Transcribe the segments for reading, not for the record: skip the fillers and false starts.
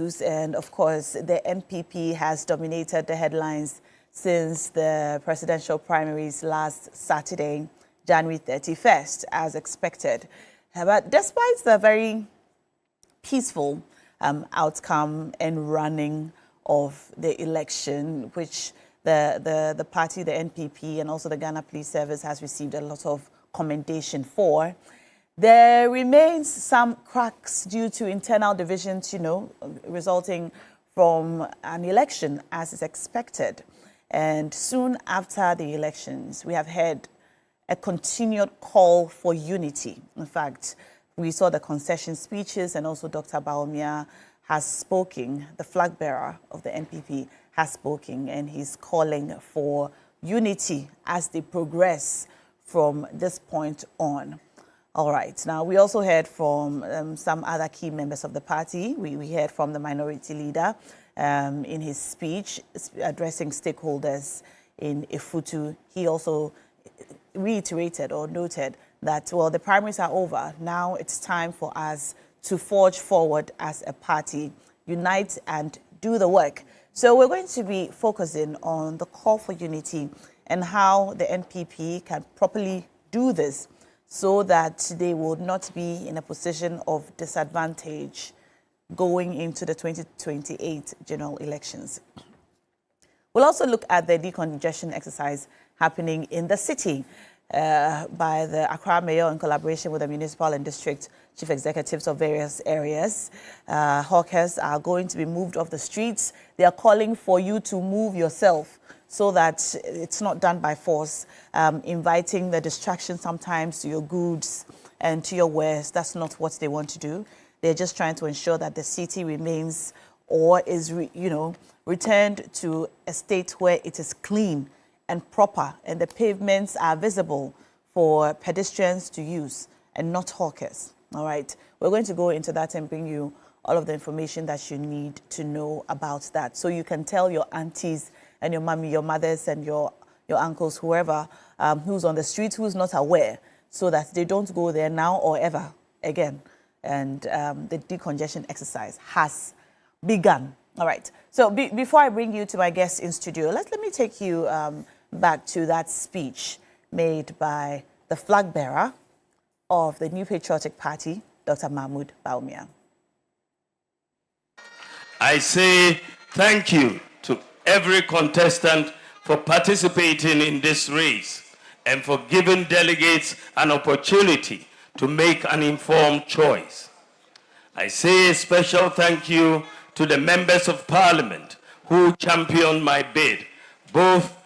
news, and of course, the NPP has dominated the headlines since the presidential primaries last Saturday, January 31st, as expected. But despite the very peaceful outcome and running of the election, which the party, the NPP, and also the Ghana Police Service has received a lot of commendation for, there remains some cracks due to internal divisions, resulting from an election as is expected. And soon after the elections, we have heard a continued call for unity. In fact, we saw the concession speeches, and also Dr. Bawumia has spoken, the flag bearer of the NPP has spoken, and he's calling for unity as they progress from this point on. All right. Now, we also heard from some other key members of the party. We heard from the minority leader in his speech addressing stakeholders in Ifutu. He also reiterated or noted that, well, the primaries are over. Now it's time for us to forge forward as a party, unite and do the work. So we're going to be focusing on the call for unity and how the NPP can properly do this so that they will not be in a position of disadvantage going into the 2028 general elections. We'll also look at the decongestion exercise happening in the city by the Accra Mayor in collaboration with the municipal and district chief executives of various areas. Hawkers are going to be moved off the streets. They are calling for you to move yourself so that it's not done by force, inviting the distraction sometimes to your goods and to your wares. That's not what they want to do. They're just trying to ensure that the city remains or is, returned to a state where it is clean and proper and the pavements are visible for pedestrians to use and not hawkers. All right. We're going to go into that and bring you all of the information that you need to know about that. So you can tell your aunties and your mommy, your mothers and your uncles, whoever, who's on the streets, who's not aware, so that they don't go there now or ever again. And the decongestion exercise has begun. All right. So before I bring you to my guest in studio, let me take you back to that speech made by the flag bearer of the New Patriotic Party, Dr. Mahmoud Bawumia. I say thank you to every contestant for participating in this race and for giving delegates an opportunity to make an informed choice. I say a special thank you to the members of Parliament who championed my bid, both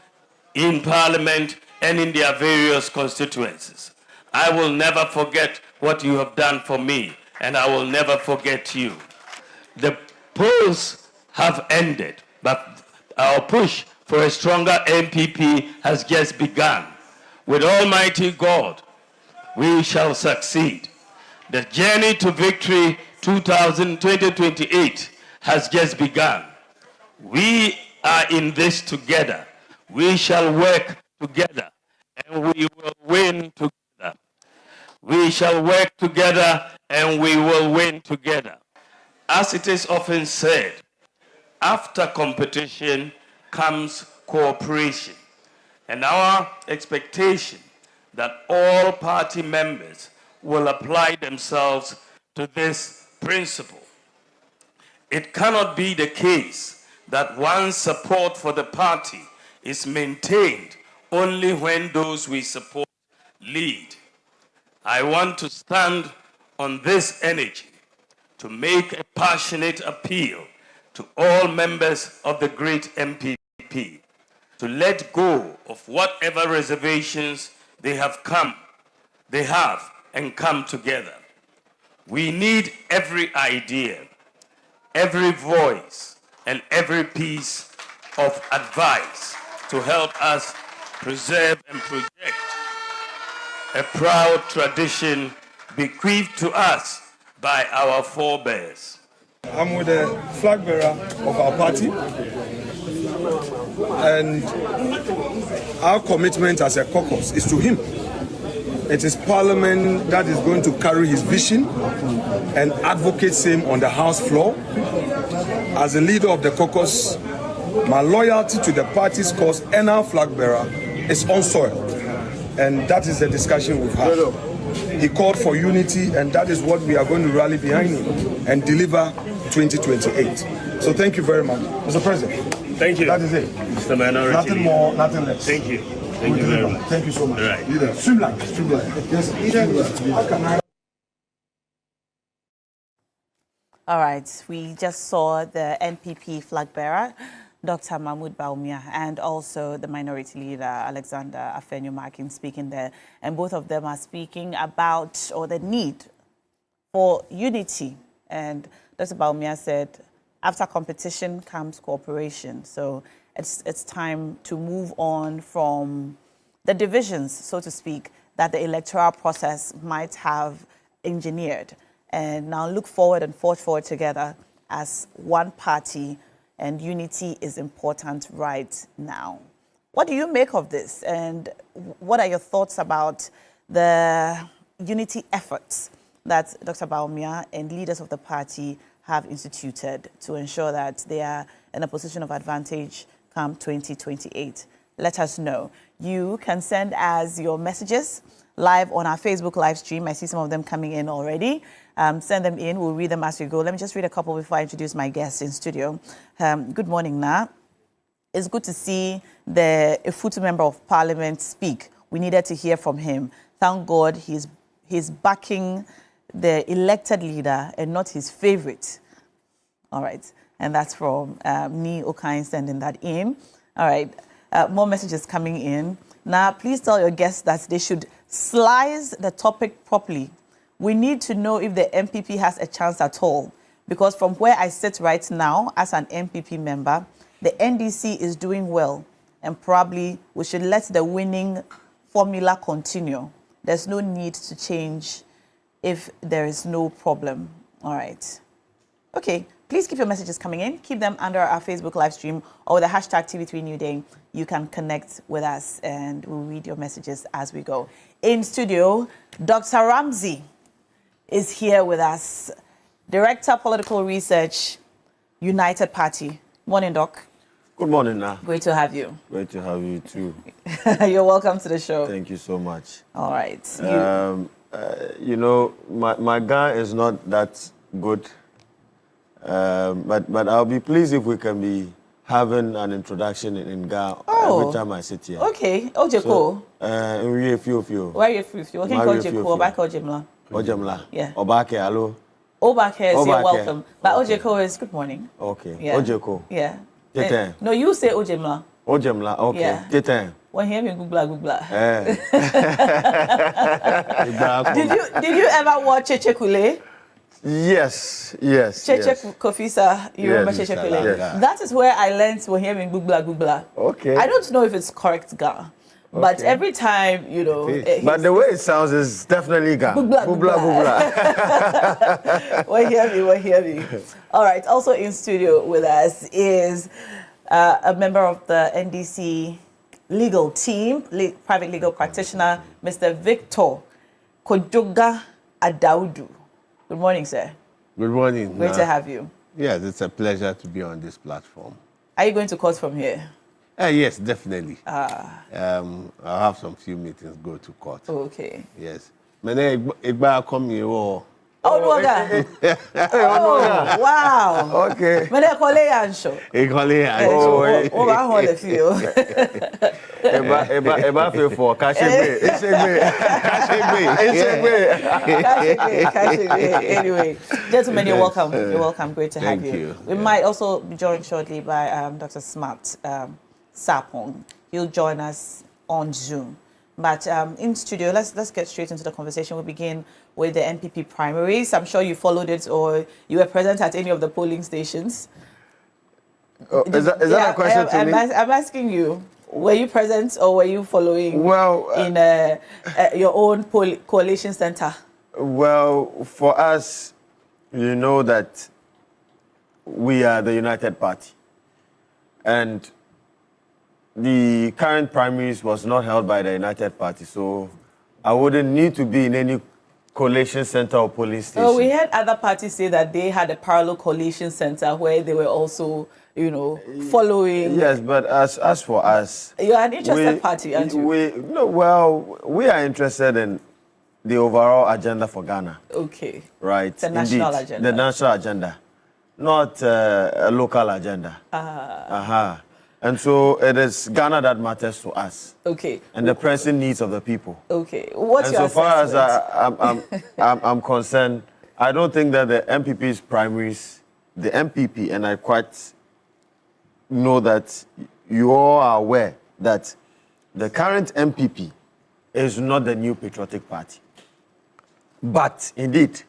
in Parliament and in their various constituencies. I will never forget what you have done for me, and I will never forget you. The polls have ended, but our push for a stronger NPP has just begun. With Almighty God, we shall succeed. The journey to victory 2028 has just begun. We are in this together. We shall work together, and we will win together. We shall work together, and we will win together. As it is often said, after competition comes cooperation. And our expectation that all party members will apply themselves to this principle. It cannot be the case that one's support for the party is maintained only when those we support lead. I want to stand on this energy to make a passionate appeal to all members of the great NPP to let go of whatever reservations they have and come together. We need every idea, every voice, and every piece of advice to help us preserve and project a proud tradition bequeathed to us by our forebears. I'm with the flag bearer of our party, and our commitment as a caucus is to him. It is Parliament that is going to carry his vision and advocate same on the House floor. as the leader of the caucus, my loyalty to the party's cause and our flag bearer is unsoiled. And that is the discussion we've had. He called for unity, and that is what we are going to rally behind him and deliver 2028. So thank you very much. Mr. President. Thank you. That is it. Mr. Minority. Nothing more, nothing less. Thank you. Thank you very much. Thank you so much. All right. Leader. Streamline. Yes. How can I? All right, we just saw the NPP flag bearer, Dr. Mahmoud Baumia, and also the minority leader, Alexander Afenyo-Markin, speaking there. And both of them are speaking about, or the need for unity. And Dr. Baumia said, after competition comes cooperation. So it's time to move on from the divisions, so to speak, that the electoral process might have engineered, and now look forward and forge forward together as one party, and unity is important right now. What do you make of this, and what are your thoughts about the unity efforts that Dr. Baumia and leaders of the party have instituted to ensure that they are in a position of advantage come 2028? Let us know. You can send us your messages live on our Facebook live stream. I see some of them coming in already. Send them in. We'll read them as we go. Let me just read a couple before I introduce my guests in studio. Good morning, Na. It's good to see the Efutu Member of Parliament speak. We needed to hear from him. Thank God he's backing the elected leader and not his favorite. All right. And that's from Ni Okain sending that in. All right. More messages coming in. Now, please tell your guests that they should slice the topic properly. We need to know if the NPP has a chance at all, because from where I sit right now as an NPP member, the NDC is doing well, and probably we should let the winning formula continue. There's no need to change if there is no problem. All right. Okay, please keep your messages coming in. Keep them under our Facebook live stream or with the hashtag TV3 New Day. You can connect with us and we'll read your messages as we go. In studio, Dr. Ramsey is here with us, Director Political Research, United Party. Morning, Doc. Good morning, Na. Great to have you. Great to have you too. You're welcome to the show. Thank you so much. All right. You know, my guy is not that good, but I'll be pleased if we can be having an introduction in Ga every time I sit here. Okay. Ojeko. We a few. Where are you? Okay, Ojeko. Back Ojimla. Ojimla. Yeah. Obake, hello. Obake is you're welcome. But Okay. Ojeko is good morning. Okay. Yeah. Ojeko. Yeah. Tete. No, you say Ojimla. Ojimla. Okay. Yeah. Tete. When you hear me Google. Eh. Did you ever watch Cheche Kule? Yes. Cheche Kofisa, you remember Cheche Kule? Yes. That is where I learned when hearing Google. Okay. I don't know if it's correct, Ga. But every time, you know. But the way it sounds is definitely Ga. Bugla. We'll hear me. All right. Also in studio with us is a member of the NDC legal team, private legal practitioner, Mr. Victor Kojoga Adaudu. Good morning, sir. Good morning. Great to have you. Yes, it's a pleasure to be on this platform. Are you going to court from here? Yes, definitely. I'll have some few meetings, go to court. Okay. Yes. Mene igba come here. Oh, no, wow. Okay. Mene kole yansho. Ikole Oh, I hold a few. Eba feel for Kashebe. Anyway, gentlemen, you're welcome. You're welcome. Great to have Thank you. We might also be joined shortly by Dr. Smart Sapong. He'll join us on Zoom. But in studio, let's get straight into the conversation. We'll begin with the NPP primaries. I'm sure you followed it or you were present at any of the polling stations. Oh, is that a question to me? I'm asking you. Were you present or were you following in your own coalition center? Well, for us, you know that we are the United Party. And the current primaries was not held by the United Party. So I wouldn't need to be in any coalition center or police station. Oh, we heard other parties say that they had a parallel coalition center where they were also, you know, following. Yes, but as for us, you're an interested party, aren't you? We are interested in the overall agenda for Ghana. Okay. Right. The national Indeed, agenda. the national agenda, not a local agenda. And so it is Ghana that matters to us. Okay. And the pressing needs of the people. Okay. What's and your so far as assessment? I'm concerned, I don't think that the MPP's primaries, the MPP, and I quite know that you all are aware that the current MPP is not the new patriotic party, but indeed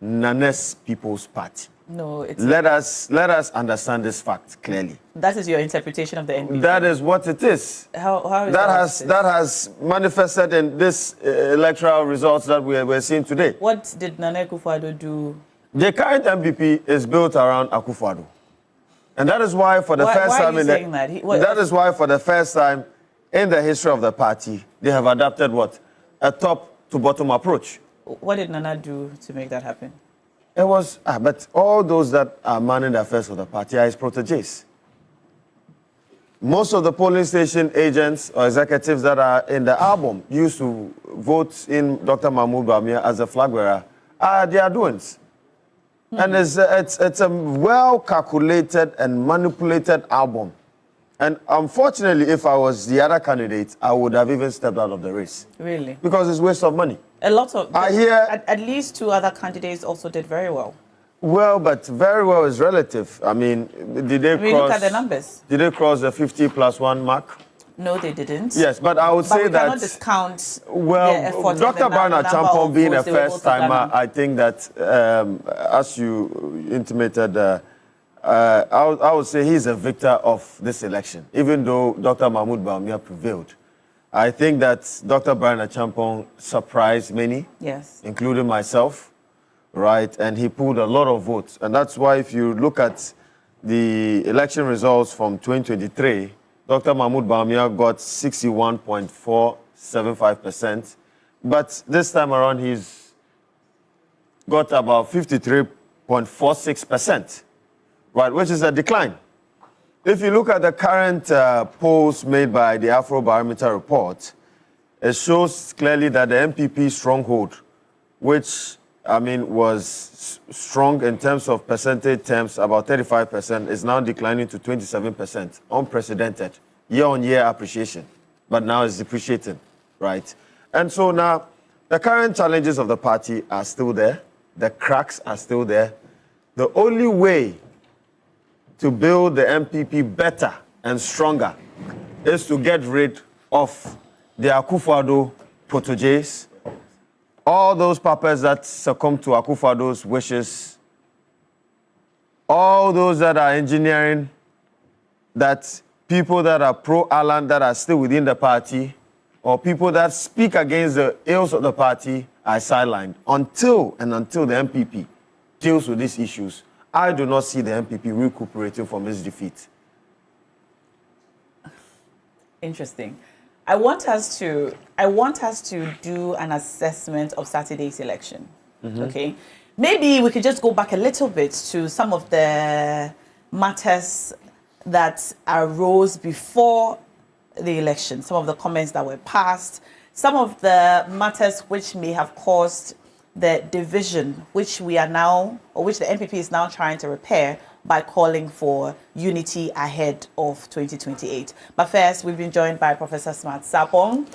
Nane's People's Party. No, it's let us understand this fact clearly. That is your interpretation of the NPP. That is what it is. How is that has manifested in this electoral results that we're seeing today. What did Nana Akufo-Addo do? The current MPP is built around Akufo-Addo. And that is why for the first time that is why for the first time in the history of the party, they have adopted what? A top to bottom approach. What did Nana do to make that happen? It was, but all those that are manning the affairs of the party are his proteges. Most of the polling station agents or executives that are in the album used to vote in Dr. Mahmoud Bawumia as a flag bearer are their doings. And it's a well-calculated and manipulated album. And unfortunately, if I was the other candidate, I would have even stepped out of the race. Really? Because it's a waste of money. A lot of... I hear... At least 2 other candidates also did very well. Well, but very well is relative. I mean, did they cross... look at the numbers. Did they cross the 50+1 mark? No, they didn't. Yes, but I would say that... But we cannot discount well, their efforts. Dr. Barnard Champon being a first-timer, I think that, as you intimated, I would say he's a victor of this election, even though Dr. Mahmoud Bawumia prevailed. I think that Dr. Barnard Champon surprised many, yes, including myself, right? And he pulled a lot of votes. And that's why if you look at the election results from 2023, Dr. Mahmoud Bawumia got 61.475%. But this time around, he's got about 53.46%, right, which is a decline. If you look at the current polls made by the Afrobarometer report, it shows clearly that the NPP stronghold, which, I mean, was strong in terms of percentage terms, about 35%, is now declining to 27%, unprecedented, year-on-year appreciation, but now it's depreciating, right? And so now, the current challenges of the party are still there, the cracks are still there. The only way to build the MPP better and stronger is to get rid of the Akufo-Addo proteges, all those papas that succumb to Akufo-Addo's wishes, all those that are engineering, that people that are pro-Alan that are still within the party, or people that speak against the ills of the party are sidelined until the MPP deals with these issues. I do not see the MPP recuperating from its defeat. Interesting. I want us to do an assessment of Saturday's election. Okay, maybe we could just go back a little bit to some of the matters that arose before the election, some of the comments that were passed, some of the matters which may have caused the division, which we are now, or which the NPP is now trying to repair by calling for unity ahead of 2028. But first, we've been joined by Professor Smart Sarpong,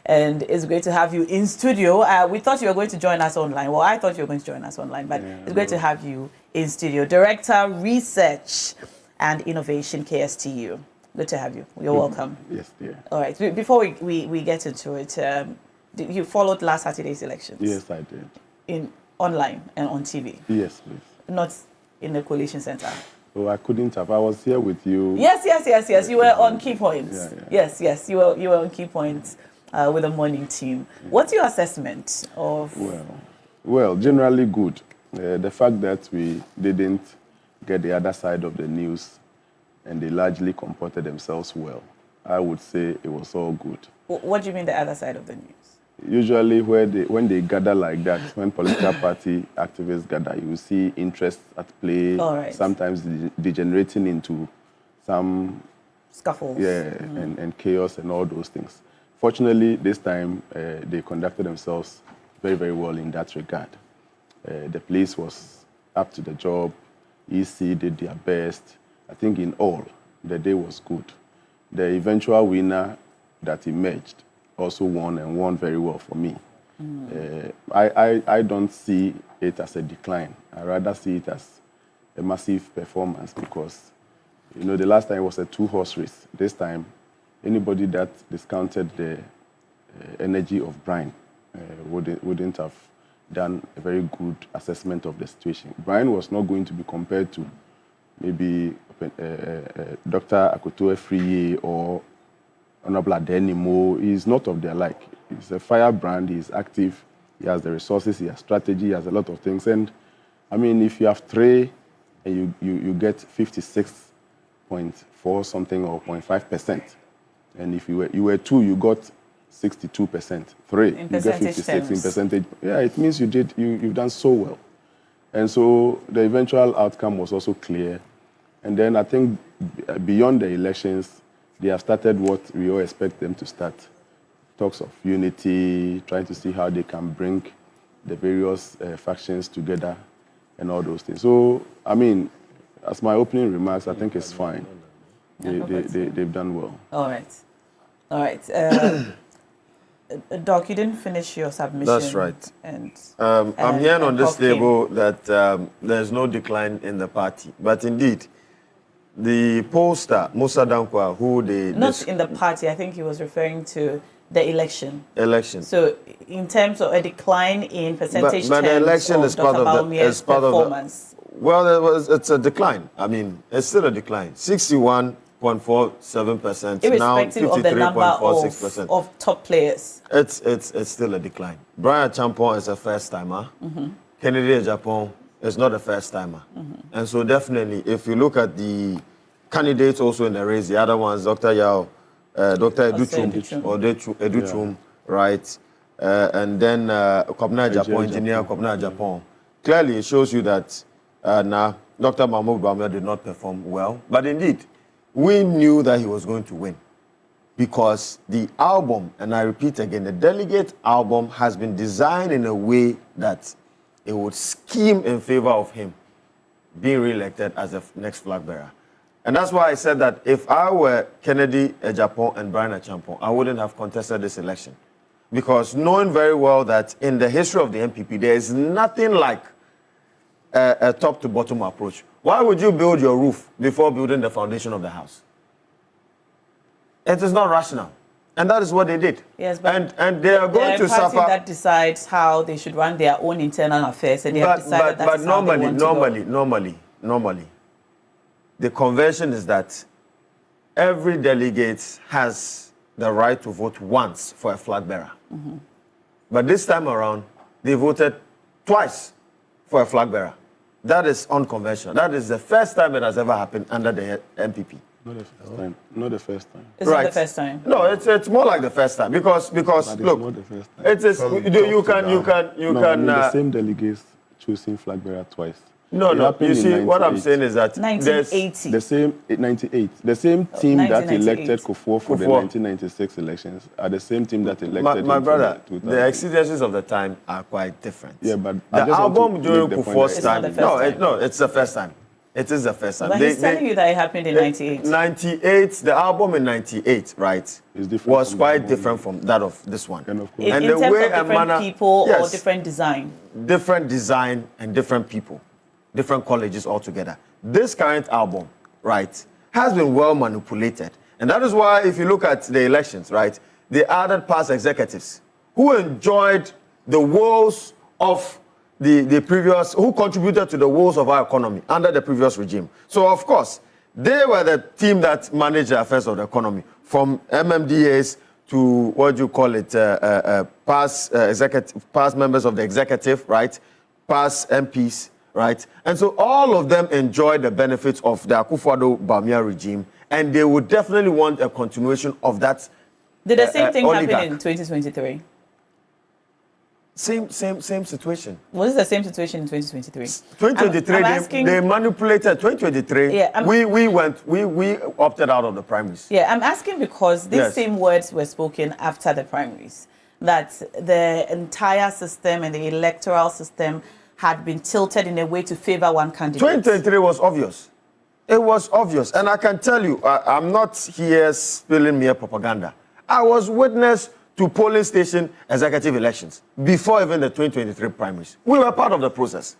and it's great to have you in studio. We thought you were going to join us online. Well, I thought you were going to join us online, but it's great to have you in studio. Director, Research and Innovation, KSTU. Good to have you. You're welcome. Yes, dear. All right. Before we get into it, you followed last Saturday's elections? Yes, I did. In online and on TV? Yes, please. Not in the coalition center? Oh, I couldn't have. I was here with you. Yes. You were on key points. Yeah. Yes. You were on key points with the morning team. What's your assessment of? Well, generally good. The fact that we didn't get the other side of the news and they largely comported themselves well, I would say it was all good. What do you mean the other side of the news? usually when they gather like that, when political party activists gather, you will see interests at play, sometimes degenerating into some scuffles. And chaos and all those things. Fortunately, this time they conducted themselves very, very well in that regard. The police was up to the job. EC did their best. I think in all, the day was good. The eventual winner that emerged also won and won very well for me. I don't see it as a decline. I rather see it as a massive performance because, you know, the last time it was a 2-horse race. This time, anybody that discounted the energy of Brian wouldn't have done a very good assessment of the situation. Brian was not going to be compared to maybe Dr. Akoto Efriye or Honorable Adenimo. He's not of their like. He's a firebrand, he's active, he has the resources, he has strategy, he has a lot of things. And I mean, if you have 3 and you get 56.4 something or 0.5%, and if you were 2, you got 62%. 3, you get 56 in percentage. Yeah, it means you've done so well. And so the eventual outcome was also clear. And then I think beyond the elections, they have started what we all expect them to start. Talks of unity, trying to see how they can bring the various factions together and all those things. So, I mean, as my opening remarks, I think it's fine. They've done well. All right. Doc, you didn't finish your submission. That's right. And I'm hearing on this table that there's no decline in the party. But indeed, the pollster, Musa Dankwa, who they... Not in the party, I think he was referring to the election. So in terms of a decline in percentage but the election is part of the performance. It's a decline. I mean, it's still a decline. 61.47%. Irrespective now 53.46%. of the number of top players. It's still a decline. Brian Champon is a first-timer. Kennedy Japan is not a first-timer. And so definitely, if you look at the candidates also in the race, the other ones, Dr. Yao, Dr. Educhum, right? And then Kobna Japan, Engineer Kobna Japan. Clearly, it shows you that now Dr. Mahmoud Bamia did not perform well. But indeed, we knew that he was going to win because the album, and I repeat again, the delegate album has been designed in a way that it would scheme in favor of him being re-elected as the next flag bearer. And that's why I said that if I were Kennedy Ejapon and Brian Achampong, I wouldn't have contested this election. Because knowing very well that in the history of the NPP, there is nothing like a top-to-bottom approach. Why would you build your roof before building the foundation of the house? It is not rational. And that is what they did. Yes, but and they are going to suffer. That decides how they should run their own internal affairs, and they have decided but normally, the convention is that every delegate has the right to vote once for a flag bearer. But this time around, they voted twice for a flag bearer. That is unconventional. That is the first time it has ever happened under the NPP. Not the first time. Not the first time. It's not the first time. No, it's more like the first time because look, not the first time. it is you can the same delegates choosing flag bearer twice. No. You see, what I'm saying is that 1980. The same 98. The same team that elected Kufuor for the 1996 elections are the same team that elected my brother. The exigencies of the time are quite different. Yeah, but the album during Kufuor's time. It's the first time. It is the first time. But he's telling you that it happened in 98. 98, the album in 98, right, was quite different from that of this one. And, of course. In terms of different people or different design? Different design and different people, different colleges altogether. This current album, right, has been well manipulated. And that is why if you look at the elections, right, they added past executives who enjoyed the woes of the previous, who contributed to the woes of our economy under the previous regime. So, of course, they were the team that managed the affairs of the economy, from MMDAs to, what do you call it, past members of the executive, right, past MPs, right? And so all of them enjoyed the benefits of the Akufo-Addo Bawumia regime, and they would definitely want a continuation of that. Did the same thing happen in 2023? Same situation. Was it the same situation in 2023? 2023, they manipulated. 2023, Yeah, we opted out of the primaries. Yeah, I'm asking because these same words were spoken after the primaries, that the entire system and the electoral system had been tilted in a way to favor one candidate. 2023 was obvious. It was obvious. And I can tell you, I'm not here spilling mere propaganda. I was witness to polling station executive elections before even the 2023 primaries. We were part of the process.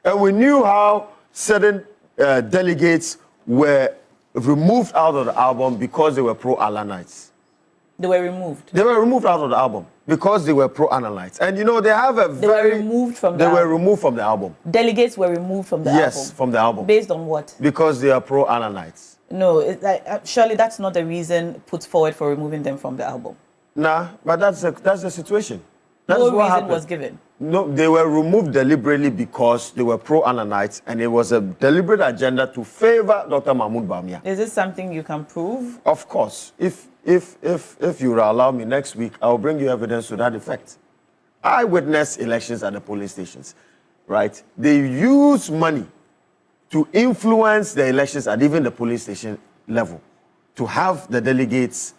And we knew how certain delegates were removed out of the album because they were pro-Alanites. They were removed? They were removed out of the album because they were pro-Alanites. And you know, they have a They were removed from the album? They were removed from the album. Delegates were removed from the album? Yes, from the album. Based on what? Because they are pro-Alanites. No, it's like, surely that's not the reason put forward for removing them from the album. Nah, but that's the situation. That's no what reason happened. was given. No, they were removed deliberately because they were pro-Ananites, and it was a deliberate agenda to favor Dr. Mahmoud Bawumia. Is this something you can prove? Of course. If you will allow me next week, I will bring you evidence to that effect. I witnessed elections at the polling stations, right? They use money to influence the elections at even the polling station level, to have the delegates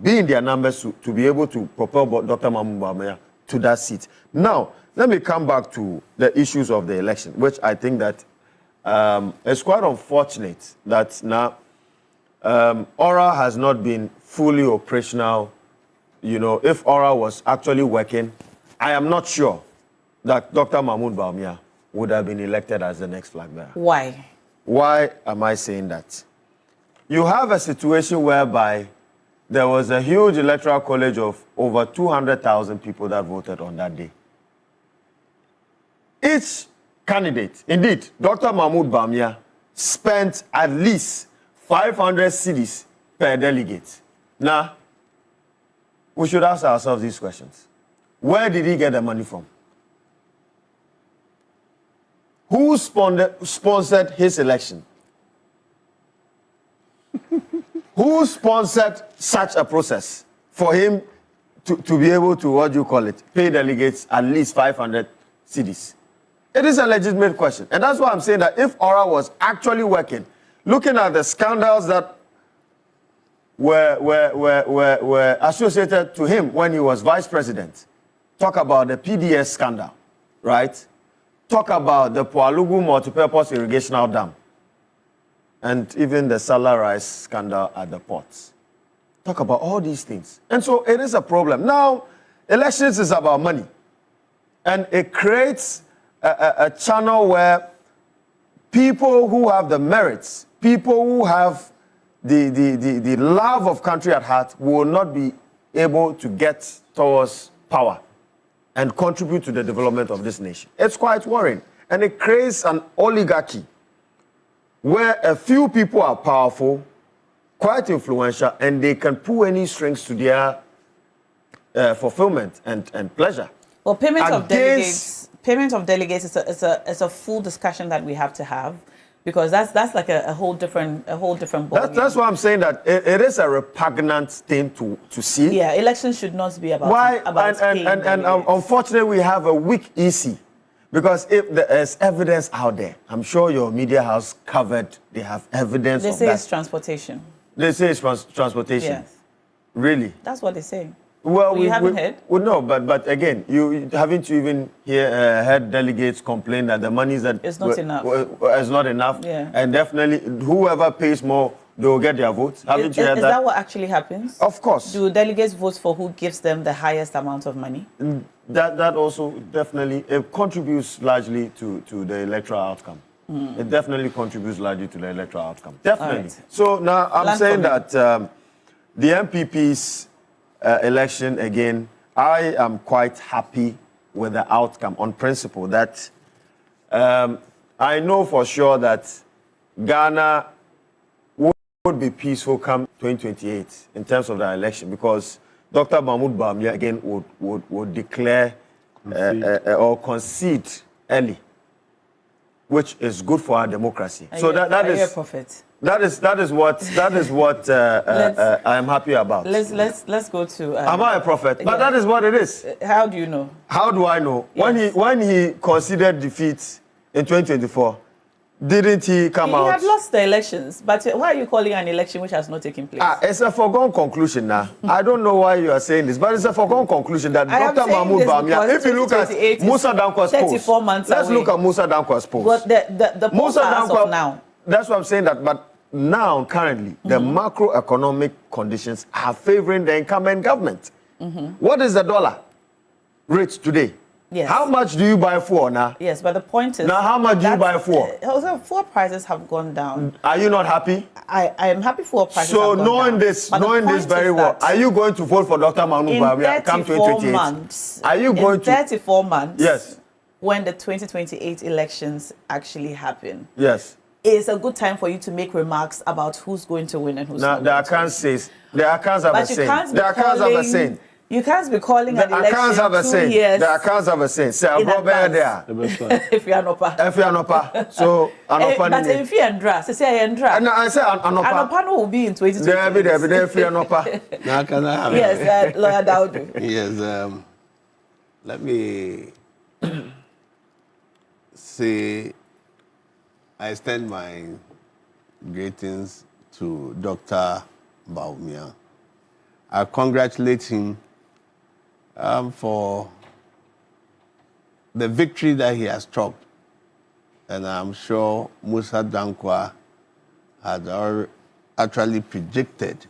be in their numbers to be able to propel Dr. Mahmoud Bawumia to that seat. Now, let me come back to the issues of the election, which I think that it's quite unfortunate that now Aura has not been fully operational. You know, if Aura was actually working, I am not sure that Dr. Mahmoud Bawumia would have been elected as the next flag bearer. Why? Why am I saying that? You have a situation whereby there was a huge electoral college of over 200,000 people that voted on that day. Each candidate, indeed, Dr. Mahmoud Bawumia, spent at least 500 cedis per delegate. Now, we should ask ourselves these questions. Where did he get the money from? Who sponsored his election? Who sponsored such a process for him to be able to, what do you call it, pay delegates at least 500 cedis? It is a legitimate question. And that's why I'm saying that if Aura was actually working, looking at the scandals that were associated to him when he was vice president, talk about the PDS scandal, right? Talk about the Poalugu multipurpose irrigational dam, and even the Salah rice scandal at the ports. Talk about all these things. And so it is a problem. Now, elections is about money. And it creates a channel where people who have the merits, people who have the love of country at heart will not be able to get towards power and contribute to the development of this nation. It's quite worrying. And it creates an oligarchy where a few people are powerful, quite influential, and they can pull any strings to their fulfillment and pleasure. Well, payment of delegates is a full discussion that we have to have, because that's like a whole different ballgame. That's why I'm saying that it is a repugnant thing to see. Yeah, elections should not be about and unfortunately we have a weak EC. Because if there's evidence out there, I'm sure your media house covered, they have evidence of that. They say it's transportation. They say it's transportation. Yes. Really? That's what they say. Well, you haven't heard? Well, no, but again, you haven't even heard delegates complain that the money it's not enough. It's not enough. Yeah. And definitely, whoever pays more, they will get their votes. Haven't you heard that? Is that what actually happens? Of course. Do delegates vote for who gives them the highest amount of money? That also definitely contributes largely to the electoral outcome. It definitely contributes largely to the electoral outcome. Definitely. Right. So now I'm saying that the NPP's election, again, I am quite happy with the outcome on principle that I know for sure that Ghana would be peaceful come 2028 in terms of the election, because Dr. Mahmoud Bawumia again would declare or concede early. which is good for our democracy. So that is prophet. That is what I am happy about. Let's go to. Am I a prophet? But that is what it is. How do you know? How do I know? Yes. When he considered defeat in 2024, didn't he come out? He had lost the elections, but why are you calling an election which has not taken place? It's a foregone conclusion now. I don't know why you are saying this, but it's a foregone conclusion that Dr. Mahmoud Bawumia, if you look at Musa Dankwa's post, 34 months let's look at Musa Dankwa's post. But the post as of now. That's what I'm saying, but now, currently, the macroeconomic conditions are favoring the incumbent government. What is the dollar rate today? Yes. How much do you buy for now? Yes, but the point is... Now, how much do you buy for? Fuel prices have gone down. Are you not happy? I am happy fuel prices so have gone knowing down. this very well, are you going to vote for Dr. Mahmoud Bawumia come 2028? Months, are you going to... 34 months, yes, when the 2028 elections actually happen, yes, it's a good time for you to make remarks about who's going to win and who's not going to win. The accounts have a saying. The accounts have a saying. You can't be calling an election 2 years. The accounts have a saying. Say, I'm there. If you are not If you are not so, but if you are Ndra, say Ndra. And I say Anopa will be in 2020. There, if you are not. Now can I have yes, Lawyer Daudu. Yes, let me say I extend my greetings to Dr. Bawumia. I congratulate him for the victory that he has chalked. And I'm sure Musa Dankwa had actually predicted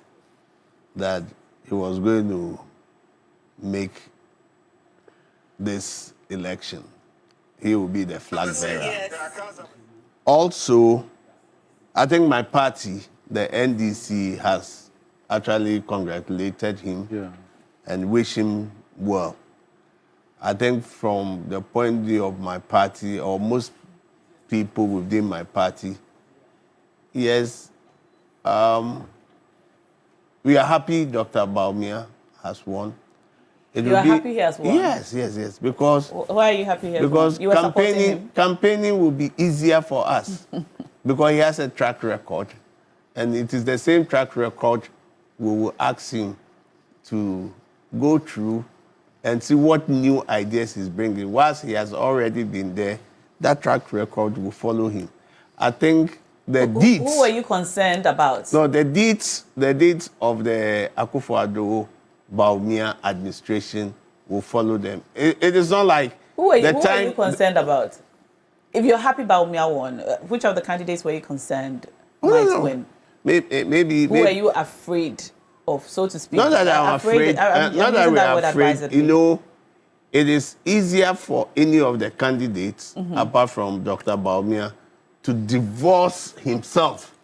that he was going to make this election. He will be the flag bearer. Also, I think my party, the NDC, has actually congratulated him and wish him well. I think from the point of view of my party, or most people within my party, yes, we are happy Dr. Bawumia has won. You are happy he has won? Yes. Because why are you happy he has won? Because campaigning will be easier for us because he has a track record, and it is the same track record we will ask him to go through and see what new ideas he's bringing. Whilst he has already been there, that track record will follow him. I think the deeds... Who were you concerned about? No, the deeds of the Akufo-Addo Bawumia administration will follow them. It is not like... Who are you concerned about? If you're happy Bawumia won, which of the candidates were you concerned might win? Maybe who are you afraid of, so to speak? Not that I'm afraid. Not that we're afraid. You know, it is easier for any of the candidates, apart from Dr. Bawumia, to divorce himself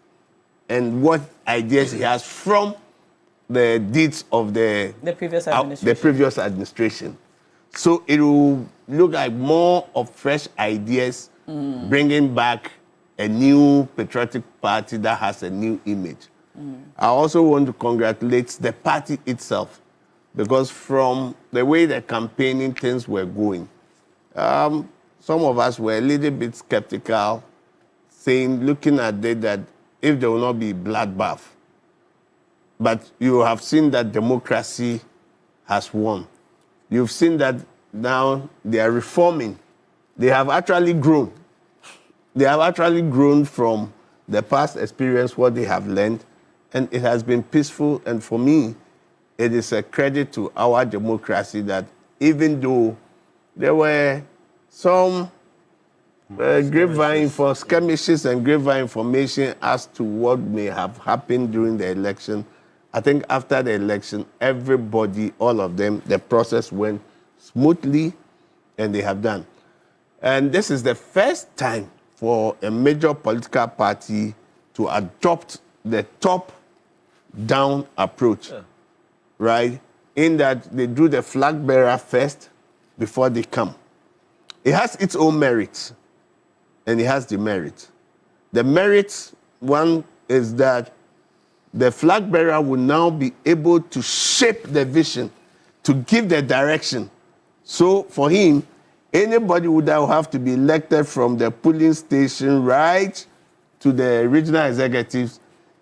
and what ideas he has from the deeds of the previous administration. So it will look like more of fresh ideas, bringing back a new patriotic party that has a new image. I also want to congratulate the party itself, because from the way the campaigning things were going, some of us were a little bit skeptical, looking at it, that if there will not be bloodbath. But you have seen that democracy has won. You've seen that now they are reforming. They have actually grown. They have actually grown from the past experience, what they have learned, and it has been peaceful. And for me, it is a credit to our democracy that even though there were some grapevine for skirmishes and grapevine information as to what may have happened during the election, I think after the election, everybody, all of them, the process went smoothly, and they have done. And this is the first time for a major political party to adopt the top-down approach, right? In that they do the flag bearer first before they come. It has its own merits, and it has the merit. The merit, one, is that the flag bearer will now be able to shape the vision, to give the direction. So for him, Anybody would have to be elected from the polling station right to the regional executives.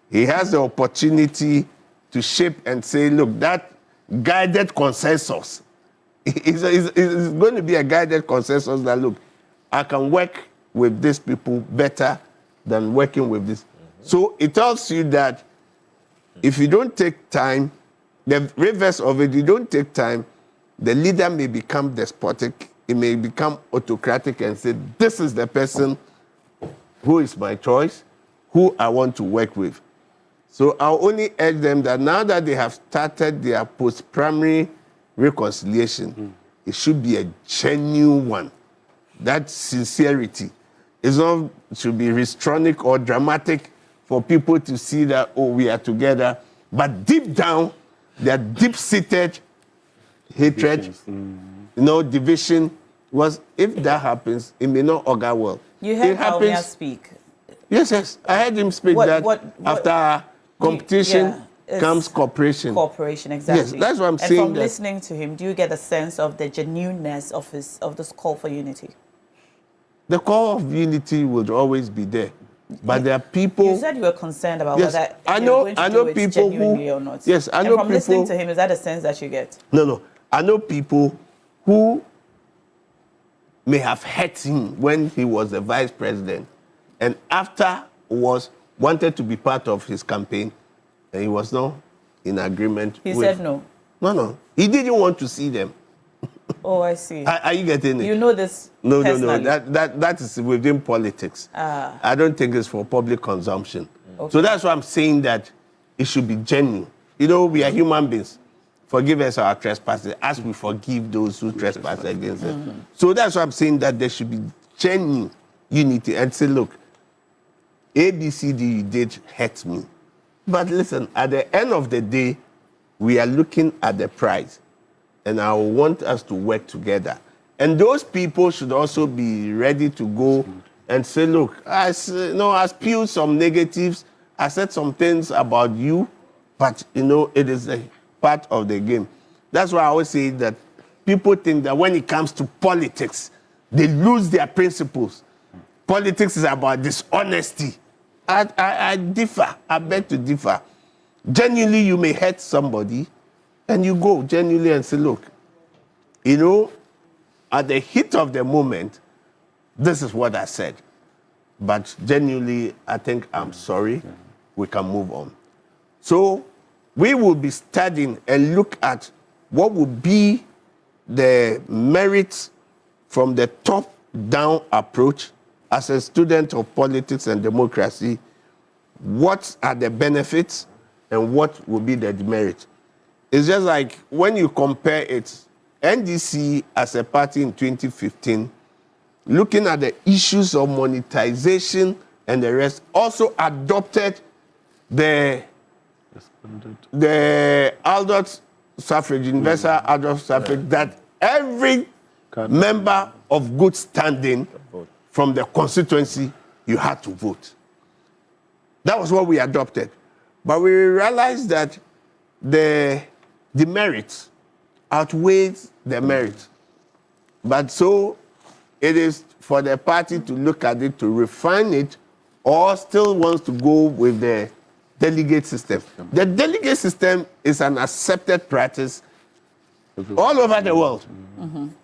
He has the opportunity to shape and say, look, that guided consensus is going to be a guided consensus that, look, I can work with these people better than working with this. So it tells you that if you don't take time, the reverse of it, you don't take time, the leader may become despotic, it may become autocratic and say, this is the person who is my choice, who I want to work with. So I'll only urge them that now that they have started their post-primary reconciliation, it should be a genuine one. That sincerity is not should be histrionic or dramatic for people to see that, oh, we are together. But deep down, their deep-seated hatred, division, was if that happens, it may not augur well. You heard Baumia speak. Yes. I heard him speak after competition comes cooperation. Cooperation, exactly. Yes, that's what I'm saying. And from listening to him, do you get a sense of the genuineness of this call for unity? The call of unity will always be there. But there are people. You said you were concerned about whether I know people genuinely or not. Yes, I know from people. Listening to him, is that a sense that you get? No. I know people who may have hurt him when he was the vice president, and after wanted to be part of his campaign, and he was not in agreement. He said no. No. He didn't want to see them. Oh, I see. Are you getting it? You know this personally? No. That is within politics. I don't think it's for public consumption. Okay. So that's why I'm saying that it should be genuine. We are human beings. Forgive us our trespasses as we forgive those who trespass against us. So that's why I'm saying that there should be genuine unity and say, look, ABCD did hurt me. But listen, at the end of the day, we are looking at the prize. And I want us to work together. And those people should also be ready to go and say, look, I spewed some negatives, I said some things about you, but, it is a part of the game. That's why I always say that people think that when it comes to politics, they lose their principles. Politics is about dishonesty. I differ. I beg to differ. Genuinely, you may hurt somebody, and you go genuinely and say, look, at the heat of the moment, this is what I said. But genuinely, I think I'm sorry. We can move on. So we will be studying and look at what would be the merits from the top-down approach as a student of politics and democracy. What are the benefits and what will be the demerits? It's just like when you compare it, NDC as a party in 2015, looking at the issues of monetization and the rest, also adopted the adult suffrage, universal adult suffrage, that every member of good standing from the constituency, you had to vote. That was what we adopted. But we realized that the merits outweighs the merit. But so it is for the party to look at it, to refine it, or still wants to go with the delegate system. The delegate system is an accepted practice all over the world.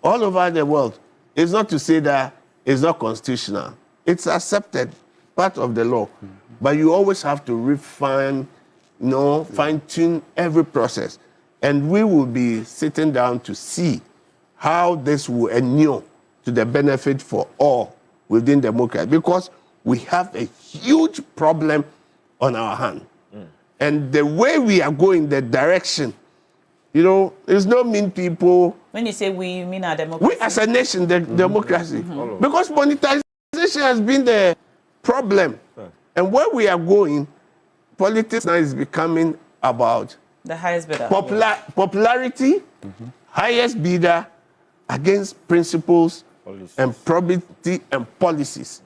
All over the world. It's not to say that it's not constitutional. It's accepted, part of the law. But you always have to refine, fine-tune every process. And we will be sitting down to see how this will inure to the benefit for all within democracy. Because we have a huge problem on our hand. And the way we are going, the direction, there's no mean people. When you say we, you mean our democracy? We as a nation, the democracy. Because monetization has been the problem. And where we are going, politics now is becoming about the highest bidder. Popularity, highest bidder against principles and probity and policies.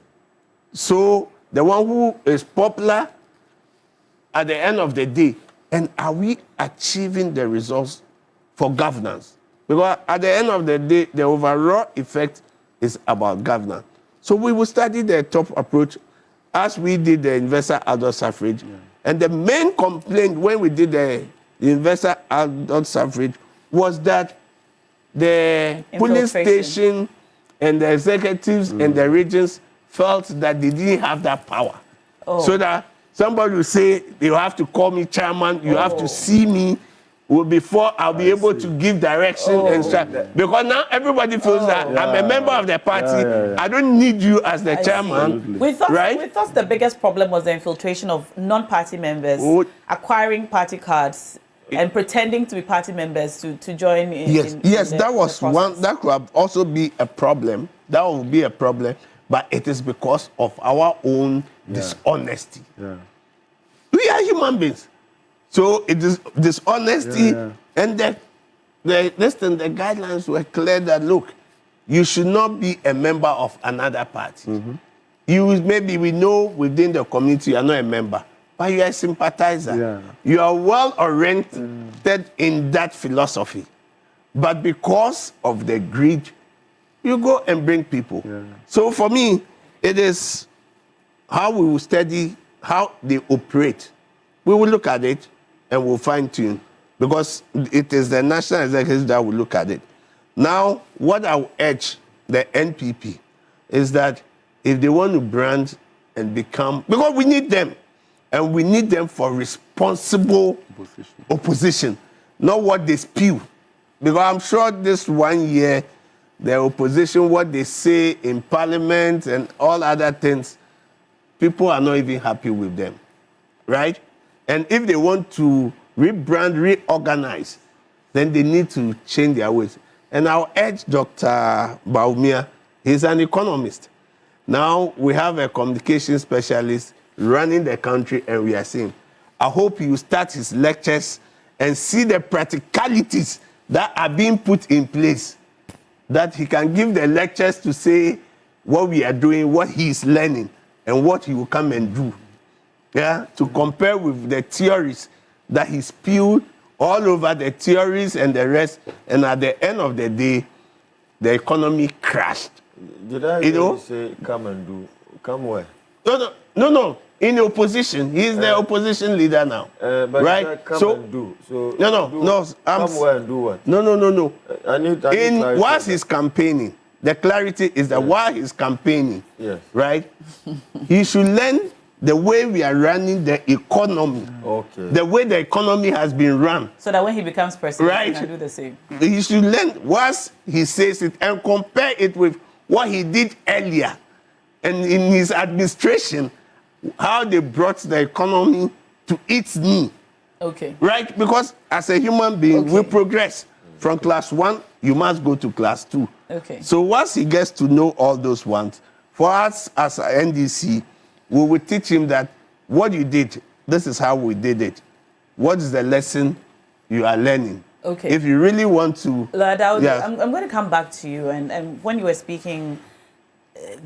So the one who is popular at the end of the day, and are we achieving the results for governance? Because at the end of the day, the overall effect is about governance. So we will study the top approach as we did the universal adult suffrage. Yeah. And the main complaint when we did the universal adult suffrage was that the police station and the executives and the regions felt that they didn't have that power. So that somebody will say, you have to call me chairman, you have to see me before I'll be able to give direction and stuff. Because now everybody feels that I'm a member of the party, I don't need you as the chairman. We thought the biggest problem was the infiltration of non-party members, acquiring party cards, and pretending to be party members to join in. Yes, that was one. That could also be a problem. That would be a problem, but it is because of our own dishonesty. Yeah. We are human beings, so it is dishonesty, and the guidelines were clear that look, you should not be a member of another party. Maybe we know within the community you are not a member, but you are a sympathizer. Yeah. You are well oriented in that philosophy. But because of the greed, you go and bring people. Yeah. So for me, it is how we will study how they operate. We will look at it and we'll fine tune because it is the national executive that will look at it. Now, what I will urge the NPP is that if they want to brand and become, because we need them. And we need them for responsible opposition, not what they spew. Because I'm sure this 1 year, the opposition, what they say in parliament and all other things, people are not even happy with them, right? And if they want to rebrand, reorganize, then they need to change their ways. And I'll urge Dr. Baumia, he's an economist. Now we have a communication specialist running the country, and we are seeing. I hope you start his lectures and see the practicalities that are being put in place, that he can give the lectures to say what we are doing, what he is learning, and what he will come and do. Yeah, to compare with the theories that he spewed all over, the theories and the rest, and at the end of the day, the economy crashed. Did I really say come and do? Come where? No. In the opposition, he's the opposition leader now, but right? Come and do. So no. Come where and do what? No. I need whilst he's campaigning, the clarity is that while he's campaigning, right, he should learn the way we are running the economy, the way the economy has been run, so that when he becomes president, he can do the same. He should learn whilst he says it and compare it with what he did earlier. And in his administration, how they brought the economy to its knee. Okay. Right? Because as a human being, we progress. From class 1, you must go to class 2. Okay. So once he gets to know all those ones, for us as a NDC, we will teach him that what you did, this is how we did it. What is the lesson you are learning? Okay. If you really want to... Lord, I'm going to come back to you. And when you were speaking...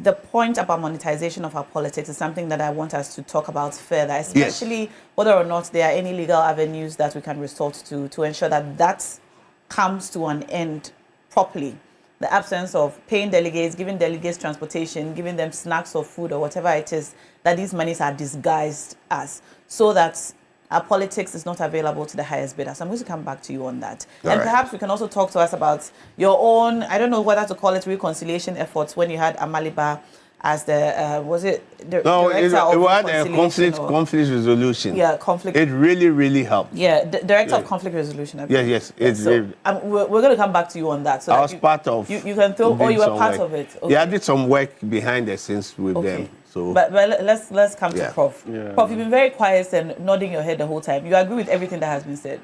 the point about monetization of our politics is something that I want us to talk about further, especially whether or not there are any legal avenues that we can resort to ensure that that comes to an end properly. The absence of paying delegates, giving delegates transportation, giving them snacks or food or whatever it is, that these monies are disguised as, so that our politics is not available to the highest bidder. So I'm going to come back to you on that. All and perhaps we can also talk to us about your own, I don't know whether to call it reconciliation efforts, when you had Amaliba as the, was it the director of conflict resolution. Yeah, conflict. It really, really helped. Yeah, the director of conflict resolution. Yes. We're going to come back to you on that. So I was part of. You can throw, or you were part of it. Okay. Yeah, I did some work behind the scenes with them. So, but let's come to Prof. Yeah. Prof, you've been very quiet and nodding your head the whole time. You agree with everything that has been said?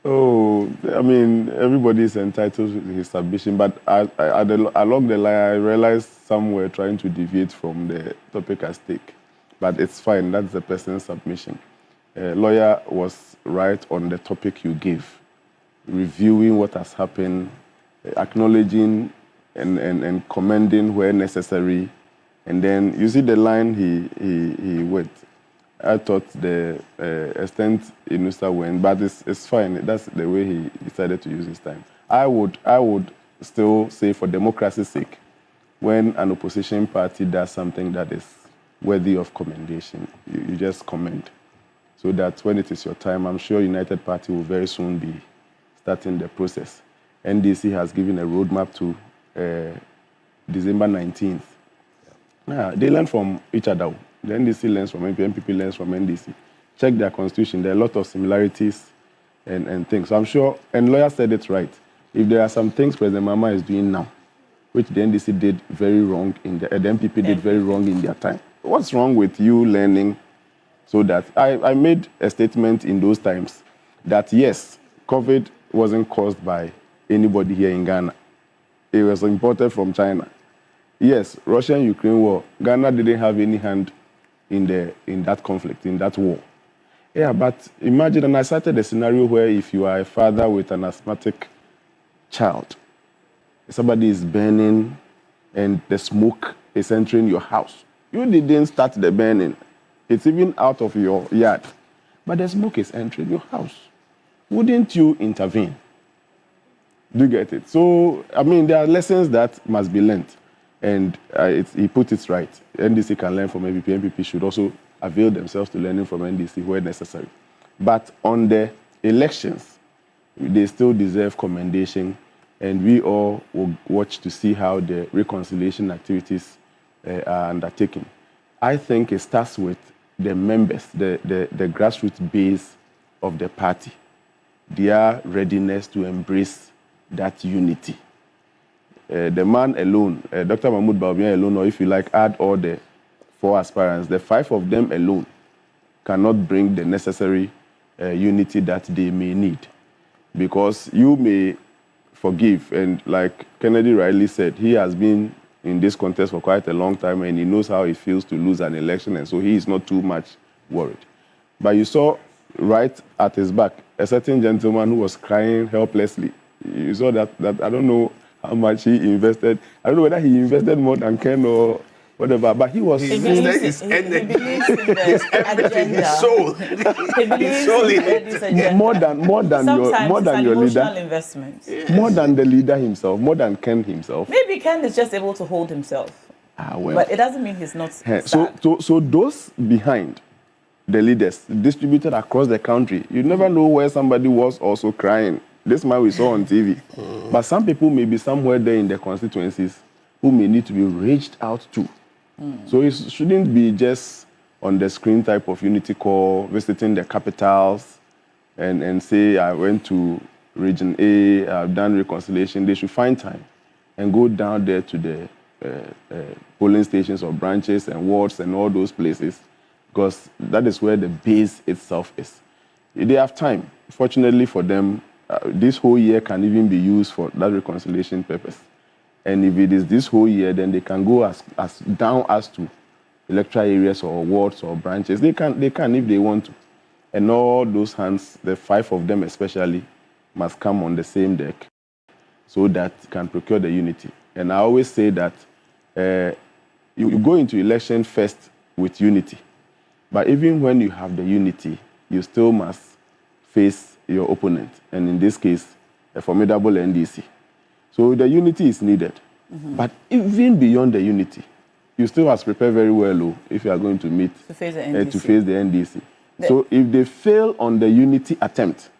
Oh, I mean, everybody is entitled to his submission, but along the line, I realized some were trying to deviate from the topic at stake. But it's fine, that's the person's submission. Lawyer was right on the topic you gave, reviewing what has happened, acknowledging and commending where necessary. And then you see the line he went. I thought the extent Inusa went, but it's fine. That's the way he decided to use his time. I would still say, for democracy's sake, when an opposition party does something that is worthy of commendation, you just commend. So that when it is your time, I'm sure United Party will very soon be starting the process. NDC has given a roadmap to December 19th. Yeah, they learn from each other. The NDC learns from NPP, NPP learns from NDC. Check their constitution. There are a lot of similarities and things. So I'm sure, and lawyer said it right. If there are some things President Mama is doing now, which the NDC did very wrong, the NPP did very wrong in their time, what's wrong with you learning so that I made a statement in those times that yes, COVID wasn't caused by anybody here in Ghana. It was imported from China. Yes, Russia-Ukraine war, Ghana didn't have any hand in that conflict, in that war. Yeah, but imagine, and I cited a scenario where if you are a father with an asthmatic child, somebody is burning and the smoke is entering your house. You didn't start the burning. It's even out of your yard. But the smoke is entering your house. Wouldn't you intervene? Do you get it? So, I mean, there are lessons that must be learned. And he put it right. NDC can learn from NPP. NPP should also avail themselves to learning from NDC where necessary. But on the elections, they still deserve commendation. And we all will watch to see how the reconciliation activities are undertaken. I think it starts with the members, the grassroots base of the party, their readiness to embrace that unity. The man alone, Dr. Mahmoud Bawumia alone, or if you like, add all the 4 aspirants, the 5 of them alone cannot bring the necessary unity that they may need. Because you may forgive, and like Kennedy rightly said, he has been in this contest for quite a long time and he knows how it feels to lose an election, and so he is not too much worried. But you saw right at his back a certain gentleman who was crying helplessly. You saw that I don't know how much he invested. I don't know whether he invested more than Ken or whatever, but he was He believes in the agenda. His soul. He believes in the more than your leader. Investment. More than the leader himself, more than Ken himself. Maybe Ken is just able to hold himself. Well. But it doesn't mean he's not sad. So those behind the leaders distributed across the country, you never know where somebody was also crying. This man we saw on TV. But some people may be somewhere there in the constituencies who may need to be reached out to. So it shouldn't be just on the screen type of unity call, visiting the capitals and say, I went to Region A, I've done reconciliation. They should find time and go down there to the polling stations or branches and wards and all those places, because that is where the base itself is. They have time. Fortunately for them, this whole year can even be used for that reconciliation purpose. And if it is this whole year, then they can go as down as to electoral areas or wards or branches. They can if they want to. And all those hands, the 5 of them especially, must come on the same deck so that can procure the unity. And I always say that you go into election first with unity. But even when you have the unity, you still must face your opponent, and in this case, a formidable NDC. So the unity is needed. But even beyond the unity, you still must prepare very well if you are going to meet to face the NDC. So if they fail on the unity attempt,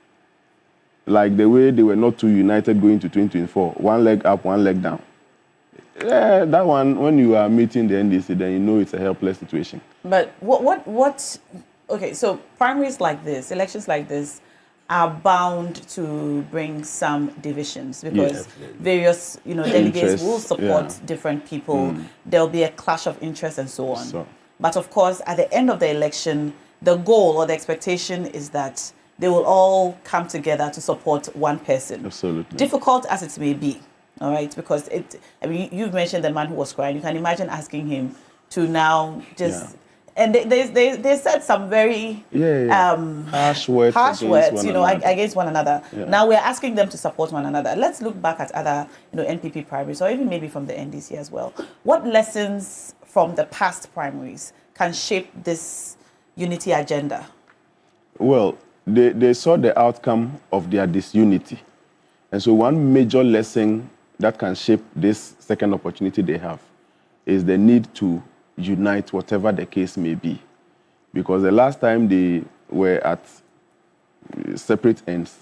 like the way they were not too united going to 2024, one leg up, one leg down, that one, when you are meeting the NDC, then you know it's a helpless situation. But okay, so primaries like this, elections like this, are bound to bring some divisions because various, delegates will support different people. There'll be a clash of interests and so on. But of course, at the end of the election, the goal or the expectation is that they will all come together to support one person. Absolutely. Difficult as it may be, all right? Because you've mentioned the man who was crying. You can imagine asking him to now just... Yeah. And they said some very harsh words, against one another. Yeah. Now we're asking them to support one another. Let's look back at other, NPP primaries, or even maybe from the NDC as well. What lessons from the past primaries can shape this unity agenda? Well, they saw the outcome of their disunity. And so one major lesson that can shape this second opportunity they have is the need to unite whatever the case may be. Because the last time they were at separate ends,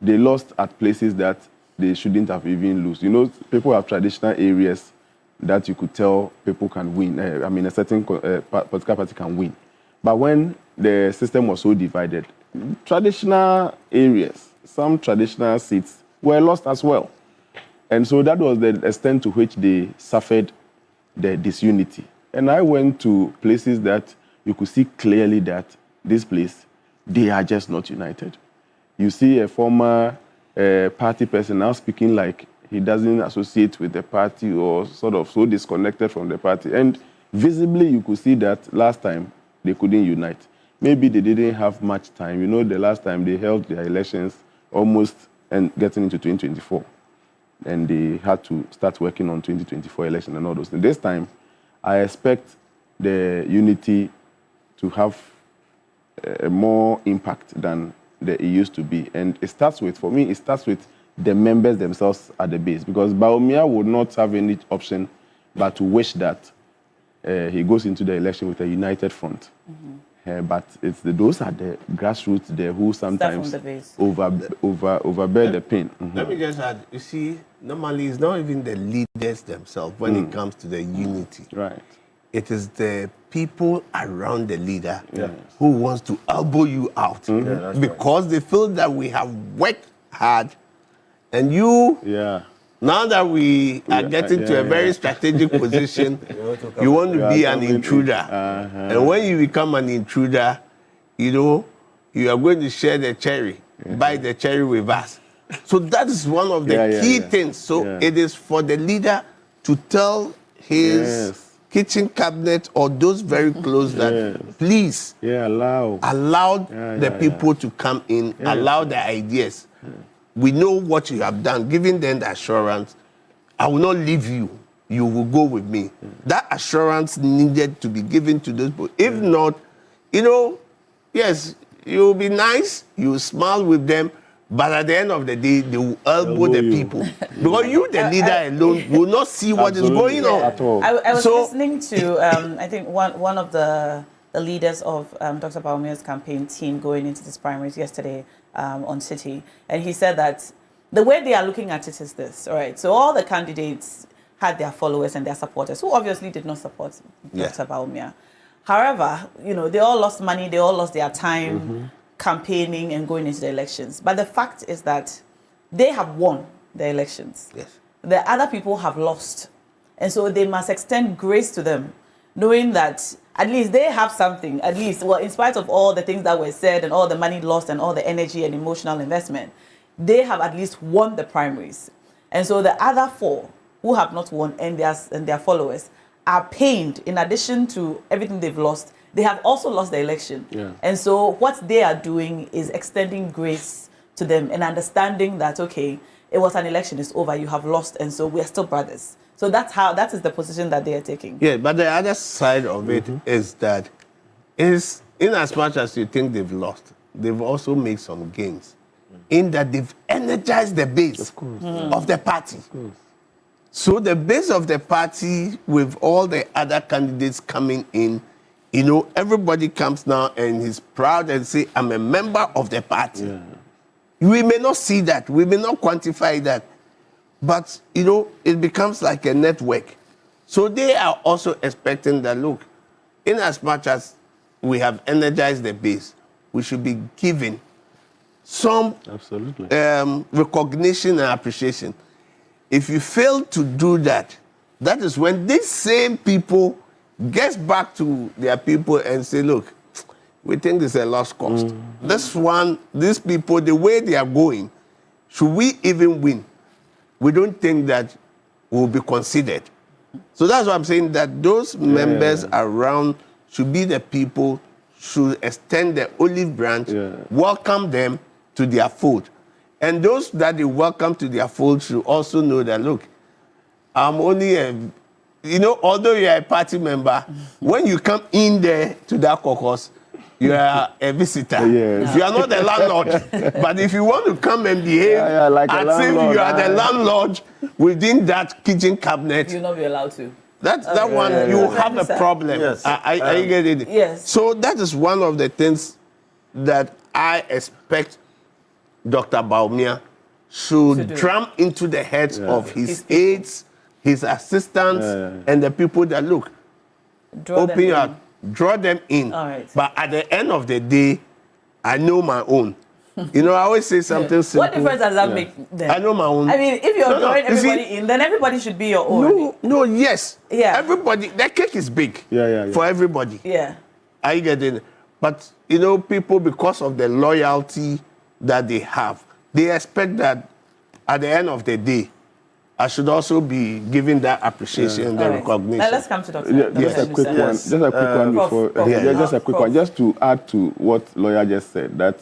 they lost at places that they shouldn't have even lost. You know, people have traditional areas that you could tell people can win. A certain political party can win. But when the system was so divided, traditional areas, some traditional seats were lost as well. And so that was the extent to which they suffered the disunity. And I went to places that you could see clearly that this place, they are just not united. You see a former party person now speaking like he doesn't associate with the party or sort of so disconnected from the party. And visibly, you could see that last time they couldn't unite. Maybe they didn't have much time. You know, the last time they held their elections almost and getting into 2024. And they had to start working on 2024 election and all those things. This time, I expect the unity to have a more impact than it used to be. And it starts with, for me, it starts with the members themselves at the base. Because Bawumia would not have any option but to wish that he goes into the election with a united front. But it's those are the grassroots there who sometimes overbear the pain. Let me just add, you see, normally it's not even the leaders themselves when it comes to the unity. Right. It is the people around the leader who wants to elbow you out because they feel that we have worked hard and you, now that we are getting to a very strategic position, you want to be an intruder. And when you become an intruder, you know, you are going to share the cherry, buy the cherry with us. So that is one of the key things. So it is for the leader to tell his kitchen cabinet or those very close that please allow the people to come in, allow the ideas. We know what you have done, giving them the assurance, I will not leave you, you will go with me. That assurance needed to be given to those people. If not, you know, yes, you'll be nice, you'll smile with them, but at the end of the day, they will elbow the people. Because you, the leader alone, will not see what is going on. At all. I was listening to, I think, one of the leaders of Dr. Bawumia's campaign team going into this primaries yesterday on City, and he said that the way they are looking at it is this, all right? So all the candidates had their followers and their supporters, who obviously did not support Dr. Bawumia. However, you know, they all lost money, they all lost their time campaigning and going into the elections. But the fact is that they have won the elections. Yes. The other people have lost. And so they must extend grace to them, knowing that at least they have something, at least, well, in spite of all the things that were said and all the money lost and all the energy and emotional investment, they have at least won the primaries. And so the other four who have not won and their followers are pained. In addition to everything they've lost, they have also lost the election. And so what they are doing is extending grace to them and understanding that, okay, it was an election, it's over, you have lost, and so we're still brothers. So that is the position that they are taking. Yeah, but the other side of it is that is in as much as you think they've lost, they've also made some gains in that they've energized the base of the party. So the base of the party with all the other candidates coming in, you know, everybody comes now and he's proud and say, I'm a member of the party. We may not see that, we may not quantify that, but, you know, it becomes like a network. So they are also expecting that, look, in as much as we have energized the base, we should be given some recognition and appreciation. If you fail to do that, that is when these same people get back to their people and say, look, we think this is a lost cause. This one, these people, the way they are going, should we even win? We don't think that will be considered. So that's why I'm saying that those members around should be the people, should extend the olive branch, welcome them to their fold. And those that they welcome to their fold should also know that, look, I'm only a, you know, although you're a party member, when you come in there to that caucus, you are a visitor. You are not the landlord. But if you want to come and behave like as if you are the landlord within that kitchen cabinet, You'll not be allowed to. That one, you have a problem. Yes. I get it. Yes. So that is one of the things that I expect Dr. Baumia should drum into the heads of his aides, his assistants, and the people that look. Draw them in. All right. But at the end of the day, I know my own. You know, I always say something simple. What difference does that make then? I know my own. I mean, if you're drawing everybody in, then everybody should be your own. Yes. Yeah. Everybody, the cake is big. Yeah. For everybody. Yeah. I get it. But, you know, people, because of the loyalty that they have, they expect that at the end of the day, I should also be giving that appreciation and the recognition. Now let's come to Dr. Just a quick one. Just a quick one before. Just a quick one. Just to add to what lawyer just said, that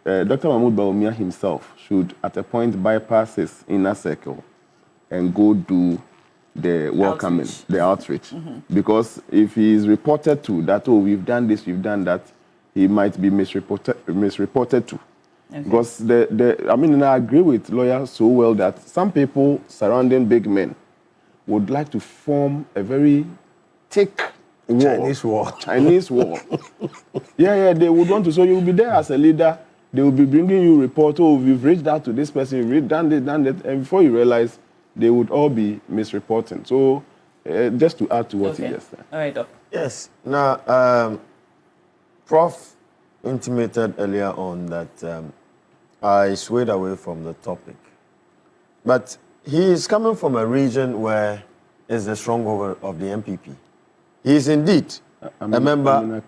Dr. Mahmoud Bawumia himself should, at a point, bypass his inner circle and go do the welcoming, the outreach. Because if he is reported to that, oh, we've done this, we've done that, he might be misreported to. Okay. Because and I agree with lawyers so well that some people surrounding big men would like to form a very thick wall. Chinese wall. They would want to. So you will be there as a leader. They will be bringing you report. Oh, we've reached out to this person. We've done this, and before you realize, they would all be misreporting. So just to add to what he just said. All right, Doc. Yes. Now, Prof intimated earlier on that I swayed away from the topic. But he is coming from a region where is the stronghold of the NPP. He is indeed a member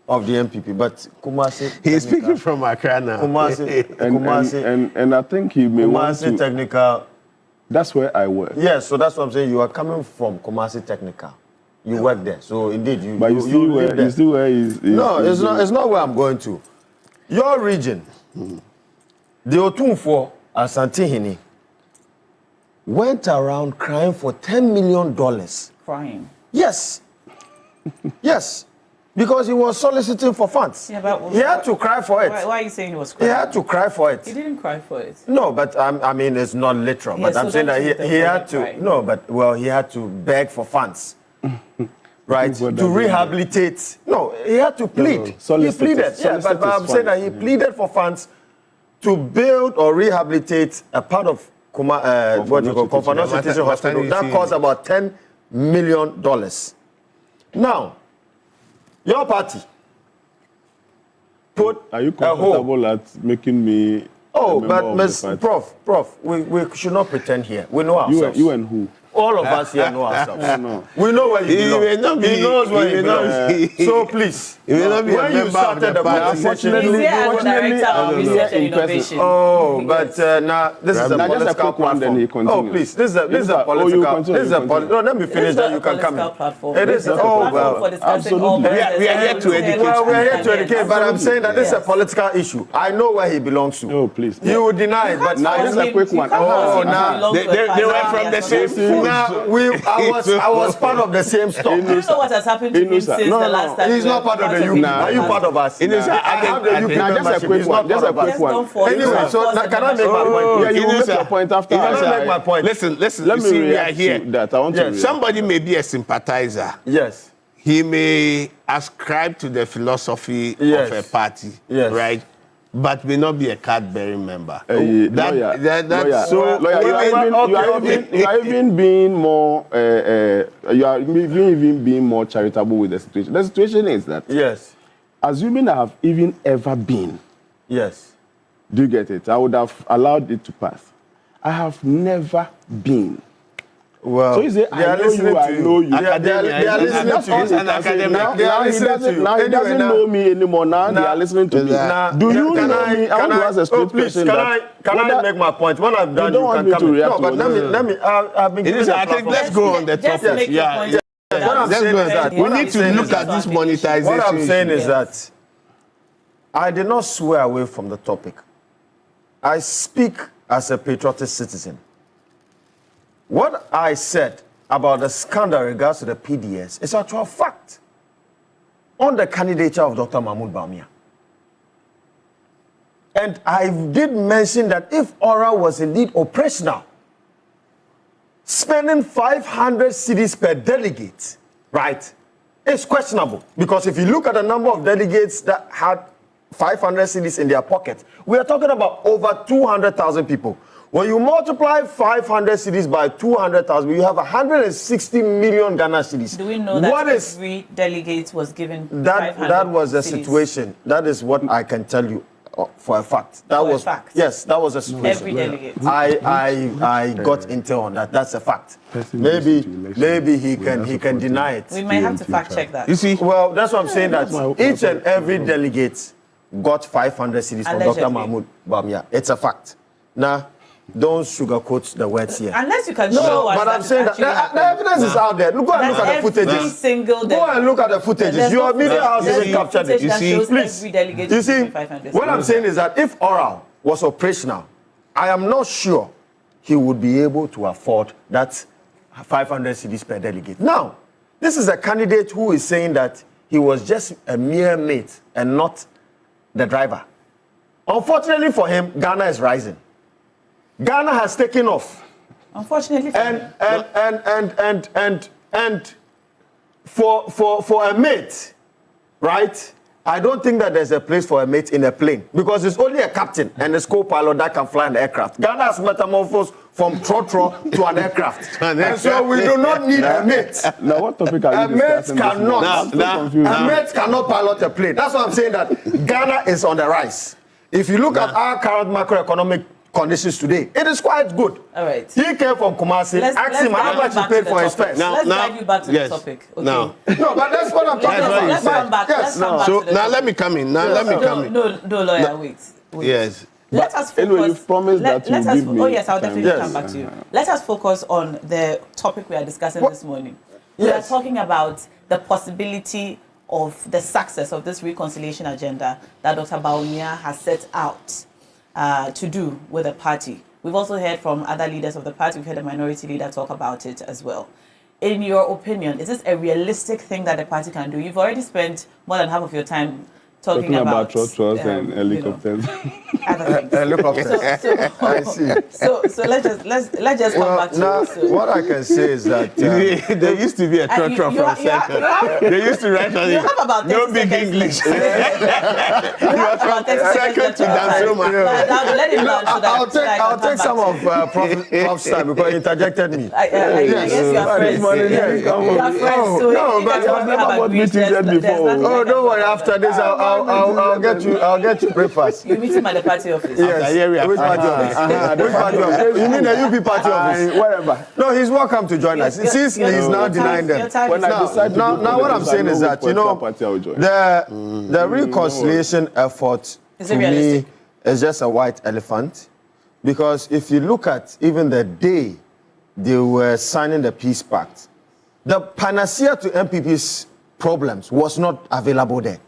of the NPP, but Kumasi... He's speaking from Accra now. Kumasi... And I think he may want to... Technical... That's where I work. Yes, so that's what I'm saying. You are coming from Kumasi Technical. You work there, so indeed you. But you see where he's. No, it's not where I'm going to. Your region, the Otunfo Asantehene, went around crying for $10 million. Crying. Yes, yes, because he was soliciting for funds. Yeah, but he had to cry for it. Why are you saying he was crying? He had to cry for it. He didn't cry for it. No, but I mean it's not literal. Yeah, but so I'm saying that he had to. Cry. No, but he had to beg for funds. Right, to rehabilitate. No, he had to plead. He pleaded. Yeah, but I'm saying that he pleaded for funds to build or rehabilitate a part of Konfano Citizen Hospital. That cost about $10 million. Now, your party put Are you comfortable at making me? Oh, but Prof, we should not pretend here. We know ourselves. You and who? All of us here know ourselves. We know where you belong. He knows where you belong. So please, when you started the conversation, oh, but now this is a political platform. Oh, please, this is a political. No, let me finish. Then you can come in. It is. Oh well, absolutely. We are here to educate. Well, we are here to educate, but I'm saying that this is a political issue. I know where he belongs to. Oh, please. You would deny it, but now just a quick one. Oh, now they were from the same. Now, I was part of the same stuff. You know what has happened to him since the last time? He's not part of the UP. Are you part of us? I have the UP membership. Just a quick one. Anyway, so can I make my point? Yeah, you will make your point after. Can I make my point? Listen. Let me react to that. I want to. Somebody may be a sympathizer. Yes. He may ascribe to the philosophy of a party. Yes. Right? But may not be a card-bearing member. That's so. You are even being more. You are even being more charitable with the situation. The situation is that. Yes. Assuming I have even ever been. Yes. Do you get it? I would have allowed it to pass. I have never been. Well, so you say, I know you. They are listening to you. Now he doesn't know me anymore. Now they are listening to me. Do you know me? I want to ask a straight question. Can I make my point? When I'm done, you can come in. No, but let me. I've been giving I think let's go on the topic. Yeah. What I'm saying is that we need to look at this monetization. What I'm saying is that I did not swear away from the topic. I speak as a patriotic citizen. What I said about the scandal in regards to the PDS is actual fact on the candidature of Dr. Mahmoud Bawumia. And I did mention that if Aura was indeed operational, spending 500 cedis per delegate, right, is questionable. Because if you look at the number of delegates that had 500 cedis in their pocket, we are talking about over 200,000 people. When you multiply 500 cedis by 200,000, you have 160 million Ghana cedis. Do we know that every delegate was given 500 that was the cedis? Situation. That is what I can tell you for a fact. That was a fact. Yes, that was a situation. Every delegate. I got intel on that. That's a fact. Maybe he can deny it. We might have to fact check that. You see? Well, that's what I'm saying, that each and every delegate got 500 cedis from Dr. Mahmoud Bawumia. It's a fact. Now, don't sugarcoat the words here. Unless you can show us. But I'm saying that the evidence is out there. Go and look at the footages. Go and look at the footages. Your media house even captured it. You see, please. You see, what I'm saying is that if Oral was operational, I am not sure he would be able to afford that 500 cedis per delegate. Now, this is a candidate who is saying that he was just a mere mate and not the driver. Unfortunately for him, Ghana is rising. Ghana has taken off. Unfortunately for him. And for a mate, right? I don't think that there's a place for a mate in a plane, because it's only a captain and a co-pilot that can fly an aircraft. Ghana has metamorphosed from trotro to an aircraft. And so we do not need a mate. Now, what topic are you discussing? A mate cannot pilot a plane. That's why I'm saying that Ghana is on the rise. If you look at our current macroeconomic conditions today, it is quite good. All right. He came from Kumasi. Ask him how much he paid for his fares. Let's guide you back to the topic. Okay. No, but that's what I'm talking about. Let's come back. Let's come back so to the now topic. let me come in. No, lawyer, wait. Yes. Let us focus. Anyway, you've promised that you give me. Oh yes, I'll definitely Yes. come back to you. Let us focus on the topic we are discussing this morning. We are talking about the possibility of the success of this reconciliation agenda that Dr. Bawumia has set out to do with the party. We've also heard from other leaders of the party. We've heard a minority leader talk about it as well. In your opinion, is this a realistic thing that the party can do? You've already spent more than half of your time talking about trotros and helicopters. Other things. Helicopters. I see. So let's just come back to Now, it. what I can say is that There used to be a trotro you from have- you have- Second. you have- They used to write on You it. have about 30 No big seconds English. left. You have about 30 seconds Second left to of our time. Dansoma. Let him learn so that I'll take some of Prof's time because he interjected me. I guess you are friends. morning, You yes, are come on. friends. So No, you but guys I've have never bought agreed. meeting There's yet nothing before. I can Oh, do. don't worry. After this, I'll get you breakfast. You meet him at the party office. Yes. Here we are. Which party office? Which party office? You mean the UP party office? Whatever. No, he's welcome to join us. Since he's now denying them. When I decide to Now, do what I'm politics, saying I is know that, which you know, party I will join. the reconciliation effort Is to it me realistic? is just a white elephant. Because if you look at even the day they were signing the peace pact, the panacea to NPP's problems was not available there.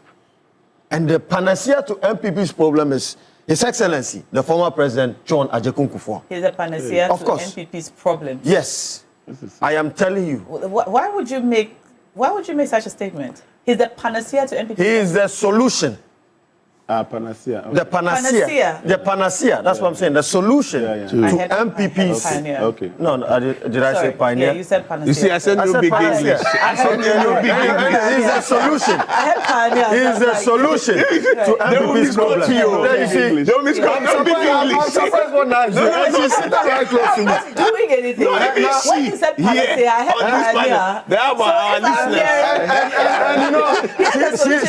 And the panacea to NPP's problem is His Excellency, the former President John Ajekun Kufuor. He's a panacea Of to course. NPP's problems. Yes, I am telling you. Why would you make such a statement? He's the panacea to NPP. He is the solution. Panacea. Okay. The panacea. Panacea. The panacea. That's what I'm saying. The solution Yeah. I to heard MPP's. pioneer. Okay. No, did I say Sorry. pioneer? Yeah, you said panacea. You see, I said I no said big panacea. English. I heard He's the solution. I heard pioneer. He's the solution to MPP's problem. There you see. Don't misquote. No big I'm English. surprised what now. She's sitting right close to me. Not doing anything. let me When see. you said panacea, I heard On this pioneer. panel, they are about our listeners. And you know,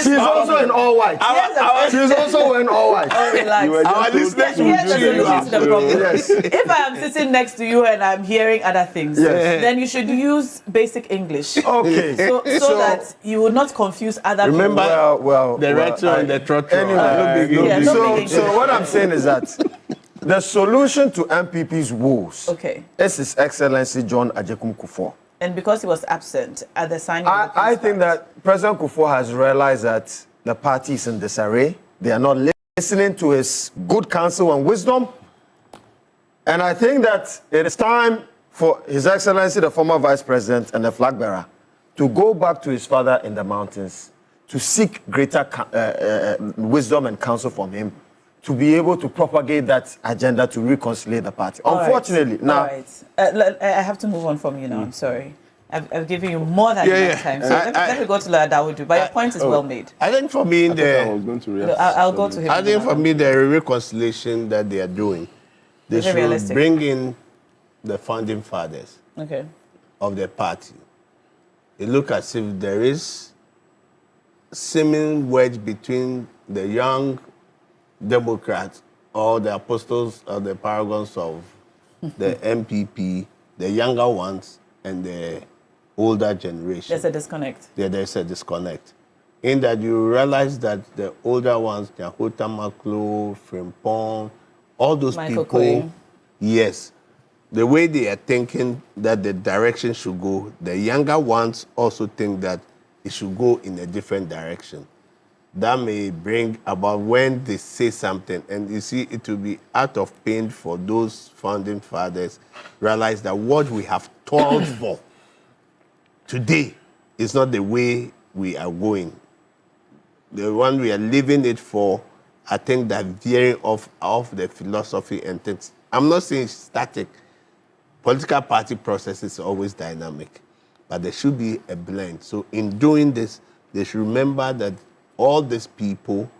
she's also in all white. She's also wearing all white. Oh, relax. Our listeners will Here's the chew you solution out. to the problem. Yes. If I am sitting next to you and I'm hearing other things, Yes. then you should use basic English. Okay. So that you will not confuse other Remember people. Well, the retro and the trotro. Anyway, No big Yeah, English. no big so what I'm saying is that the solution to MPP's woes Okay. is His Excellency John Ajekun Kufuor. And because he was absent at the signing of the I peace think pact. that President Kufuor has realized that the party is in disarray. They are not listening to his good counsel and wisdom. And I think that it is time for His Excellency, the former Vice President and the flag bearer, to go back to his father in the mountains to seek greater wisdom and counsel from him to be able to propagate that agenda to reconcile the party. Unfortunately, now... All right. I have to move on from you now. I'm sorry. I've given you more than enough time. So let me go to Lawyer Dawodu. But your point is well made. I think for me, I'll go to him. I think for me, the reconciliation that they are doing, they should bring in the founding fathers of the party. It looks as if there is seeming wedge between the young Democrats or the apostles or the paragons of the NPP, the younger ones, and the older generation. There's a disconnect. Yeah, there's a disconnect. In that you realize that the older ones, Nyahota Maklo, Frimpong, all those Michael people, Quinn. yes, the way they are thinking that the direction should go, the younger ones also think that it should go in a different direction. That may bring about when they say something, and you see it will be out of pain for those founding fathers, realize that what we have toiled for today is not the way we are going. The one we are living it for, I think that veering off the philosophy and things. I'm not saying it's static. Political party process is always dynamic, but there should be a blend. So in doing this, they should remember that all these people,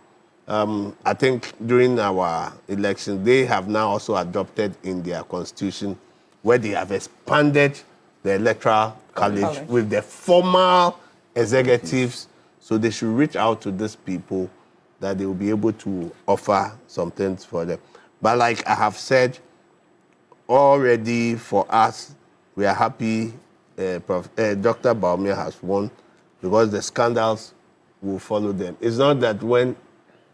I think during our election, they have now also adopted in their constitution where they have expanded the electoral college with the formal executives. So they should reach out to these people that they will be able to offer some things for them. But like I have said, already for us, we are happy Dr. Baumia has won because the scandals will follow them. It's not that when,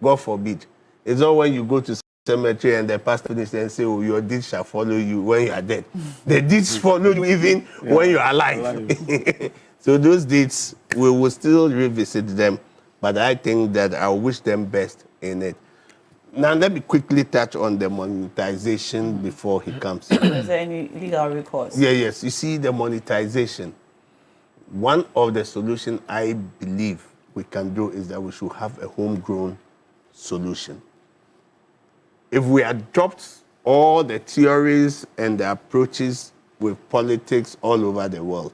God forbid, it's not when you go to cemetery and the pastor finishes and say, oh, your deeds shall follow you when you are dead. The deeds follow you even when you are alive. So those deeds, we will still revisit them, but I think that I wish them best in it. Now, let me quickly touch on the monetization before he comes in. Is there any legal recourse? Yes. You see, the monetization, one of the solutions I believe we can do is that we should have a homegrown solution. If we adopt all the theories and the approaches with politics all over the world,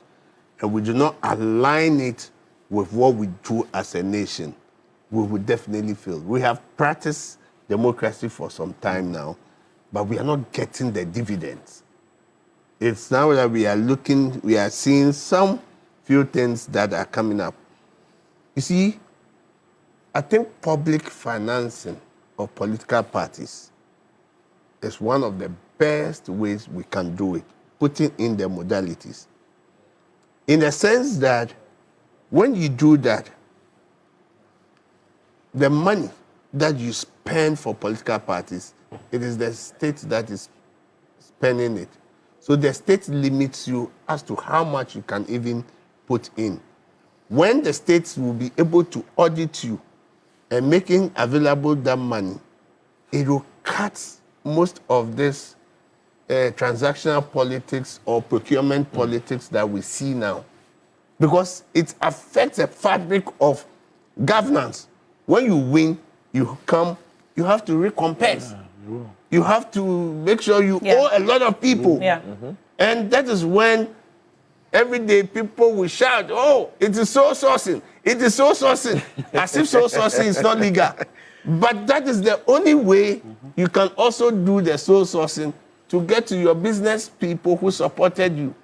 and we do not align it with what we do as a nation, we will definitely fail. We have practiced democracy for some time now, but we are not getting the dividends. It's now that we are seeing some few things that are coming up. You see, I think public financing of political parties is one of the best ways we can do it, putting in the modalities. In the sense that when you do that, the money that you spend for political parties, it is the state that is spending it. So the state limits you as to how much you can even put in. When the states will be able to audit you and making available that money, it will cut most of this transactional politics or procurement politics that we see now. Because it affects the fabric of governance. When you win, you have to recompense. You have to make sure you owe a lot of people. And that is when every day people will shout, oh, it is so sourcing. It is so sourcing. As if so sourcing is not legal. But that is the only way you can also do the soul sourcing to get to your business people who supported you.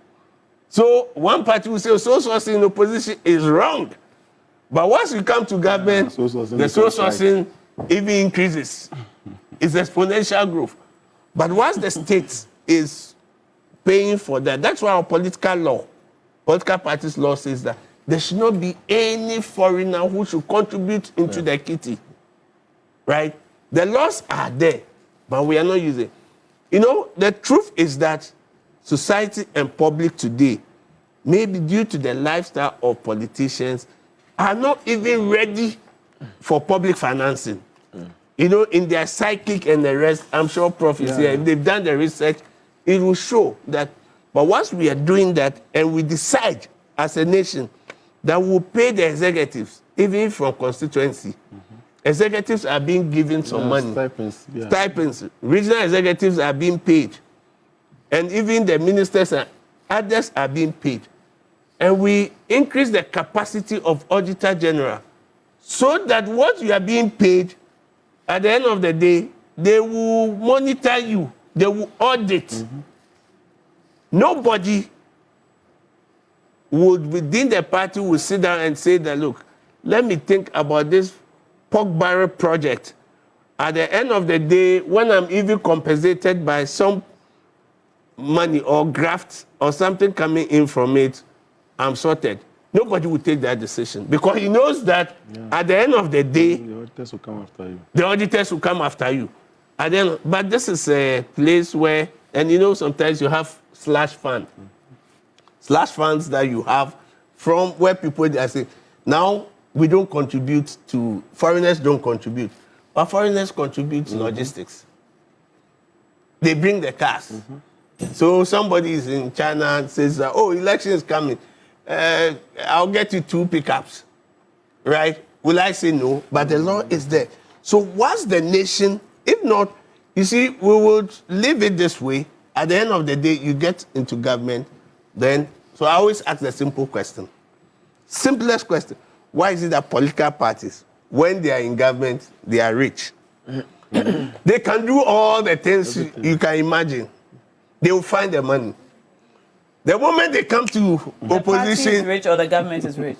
So one party will say soul sourcing in opposition is wrong. But once you come to government, the soul sourcing even increases. It's exponential growth. But once the state is paying for that, that's why our political parties law says that there should not be any foreigner who should contribute into the kitty. Right? The laws are there, but we are not using. You know, the truth is that society and public today, maybe due to the lifestyle of politicians, are not even ready for public financing. You know, in their psychic and the rest, I'm sure Prof is here. If they've done the research, it will show that. But once we are doing that and we decide as a nation that we'll pay the executives, even from constituency, executives are being given some money. Stipends. Yeah. Stipends. Regional executives are being paid. And even the ministers and others are being paid. And we increase the capacity of Auditor General so that what you are being paid, at the end of the day, they will monitor you. They will audit. Mm-hmm. Nobody would, within the party, will sit down and say that, look, let me think about this pork barrel project. At the end of the day, when I'm even compensated by some money or graft or something coming in from it, I'm sorted. Nobody will take that decision because he knows that at the end of the day, the auditors will come after you. The auditors will come after you. And then, but this is a place where, and you know, sometimes you have slash fund. Mm-hmm. Slash funds that you have from where people are saying, now we don't contribute to, foreigners don't contribute, but foreigners contribute to logistics. They bring the cars. Mm-hmm. So somebody is in China and says, oh, election is coming. I'll get you 2 pickups, right? Will I say no? But the law is there. So once the nation, if not, you see, we would leave it this way. At the end of the day, you get into government, then, so I always ask the simple question. Simplest question. Why is it that political parties, when they are in government, they are rich? They can do all the things you can imagine. They will find the money. The moment they come to opposition... The party is rich or the government is rich?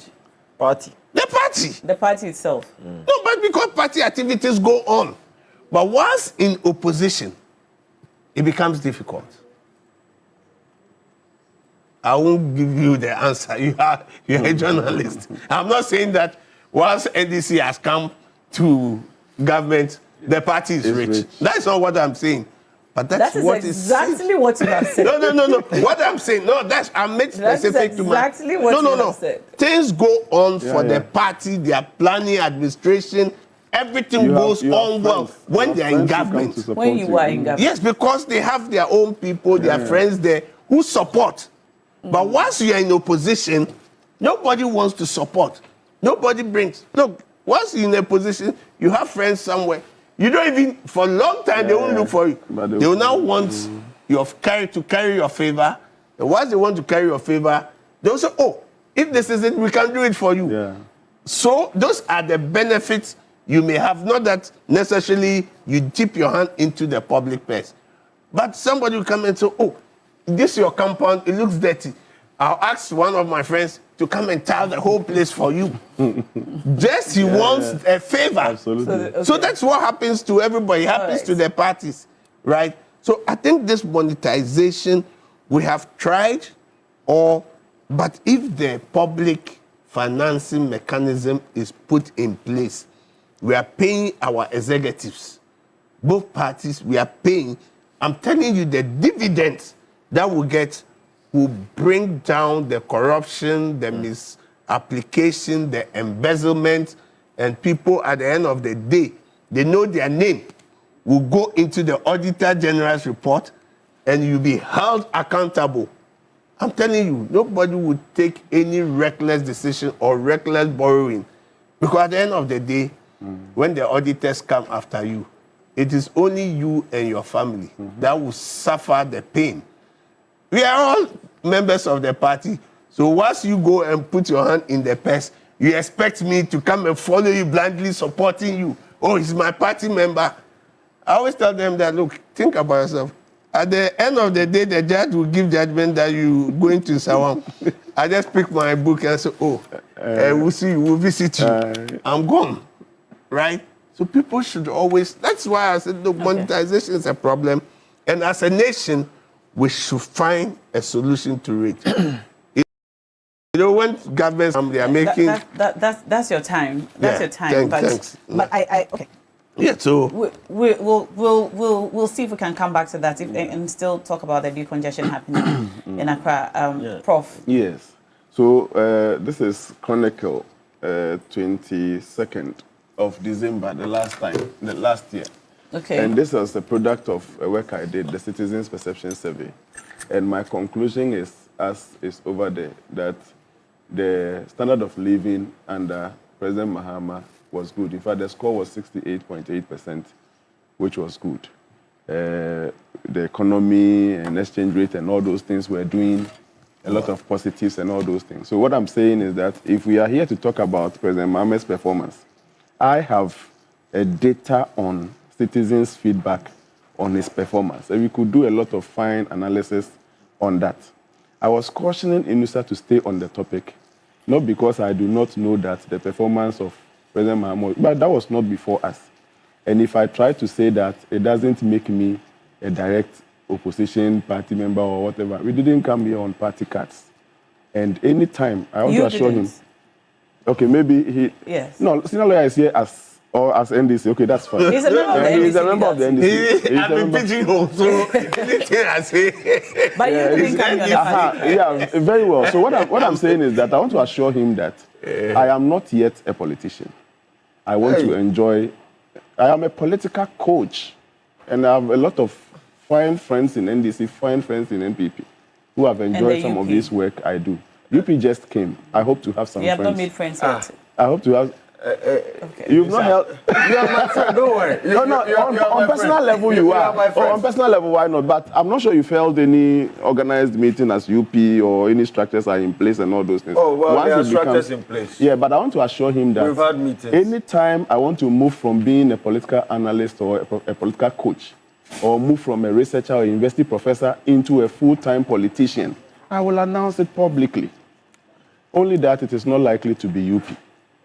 Party. The party. The party itself. No, but because party activities go on. But once in opposition, it becomes difficult. I won't give you the answer. You're a journalist. I'm not saying that once NDC has come to government, the party is rich. That's not what I'm saying. But that's what exactly what you have said. No. What I'm saying, I made specific to my... Exactly what you have said. Things go on for the party, their planning, administration, everything goes on well when they are in government. When you are in government. Yes, because they have their own people, their friends there who support. But once you are in opposition, nobody wants to support. Nobody brings... Look, once you're in a position, you have friends somewhere. You don't even, for a long time, they won't look for you. They will now want to carry your favor. And once they want to carry your favor, they'll say, oh, if this is it, we can do it for you. Yeah. So those are the benefits you may have. Not that necessarily you dip your hand into the public purse. But somebody will come and say, oh, this is your compound, it looks dirty. I'll ask one of my friends to come and tile the whole place for you. Just he wants a favor. Absolutely. So that's what happens to everybody. It happens to the parties, right? So I think this monetization, we have tried, but if the public financing mechanism is put in place, we are paying our executives. Both parties, we are paying. I'm telling you, the dividends that we get will bring down the corruption, the misapplication, the embezzlement, and people at the end of the day, they know their name, will go into the Auditor General's report and you'll be held accountable. I'm telling you, nobody would take any reckless decision or reckless borrowing. Because at the end of the day, when the auditors come after you, it is only you and your family that will suffer the pain. We are all members of the party. So once you go and put your hand in the purse, you expect me to come and follow you blindly, supporting you. Oh, he's my party member. I always tell them that, look, think about yourself. At the end of the day, the judge will give judgment that you going to Sawam. I just pick my book and say, oh, we'll see you, we'll visit you. I'm gone, right? So people should always, that's why I said, look, monetization is a problem. And as a nation, we should find a solution to it. You know, when governments they are making... That's your time. That's your time. Thanks. But okay. Yeah, so... We'll see if we can come back to that and still talk about the decongestion happening in Accra. Prof. Yes. So this is Chronicle 22nd of December, the last year. Okay. And this was a product of a work I did, the Citizens Perception Survey. And my conclusion is, as is over there, that the standard of living under President Mahama was good. In fact, the score was 68.8%, which was good. The economy and exchange rate and all those things were doing a lot of positives and all those things. So what I'm saying is that if we are here to talk about President Mohammed's performance, I have a data on citizens' feedback on his performance. And we could do a lot of fine analysis on that. I was cautioning Inusa to stay on the topic, not because I do not know that the performance of President Mohammed, but that was not before us. And if I try to say that, it doesn't make me a direct opposition party member or whatever. We didn't come here on party cards. And anytime, I want to assure him. Okay, maybe he... Yes. No, senior lawyer is here as NDC. Okay, that's fine. He's a member of the NDC. He's a member of the NDC. I've been pigeonholed, so anything I say... But you didn't come here on the party. Yeah, very well. So what I'm saying is that I want to assure him that I am not yet a politician. I want to enjoy... I am a political coach. And I have a lot of fine friends in NDC, fine friends in NPP, who have enjoyed some of this work I do. UP just came. I hope to have some friends. You have not made friends yet. I hope to have... Okay. You've not held... You are my friend, don't worry. On personal level, you are. On personal level, why not? But I'm not sure you've held any organized meeting as UP or any structures are in place and all those things. Oh, well, there are structures in place. Yeah, but I want to assure him that... We've had meetings. Anytime I want to move from being a political analyst or a political coach, or move from a researcher or university professor into a full-time politician, I will announce it publicly. Only that it is not likely to be UP.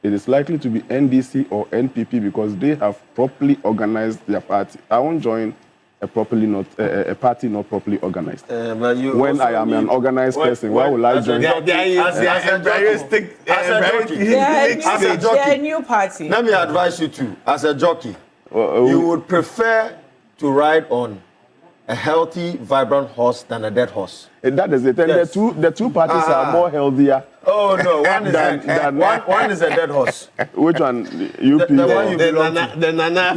It is likely to be NDC or NPP because they have properly organized their party. I won't join a party not properly organized. When I am an organized person, why will I join? They are a new party. Let me advise you too, as a jockey, you would prefer to ride on a healthy, vibrant horse than a dead horse. That is it. And Yes. the two parties are more healthier. Oh no, one is a dead horse. Which one? UP? The one you belong to. The Nana.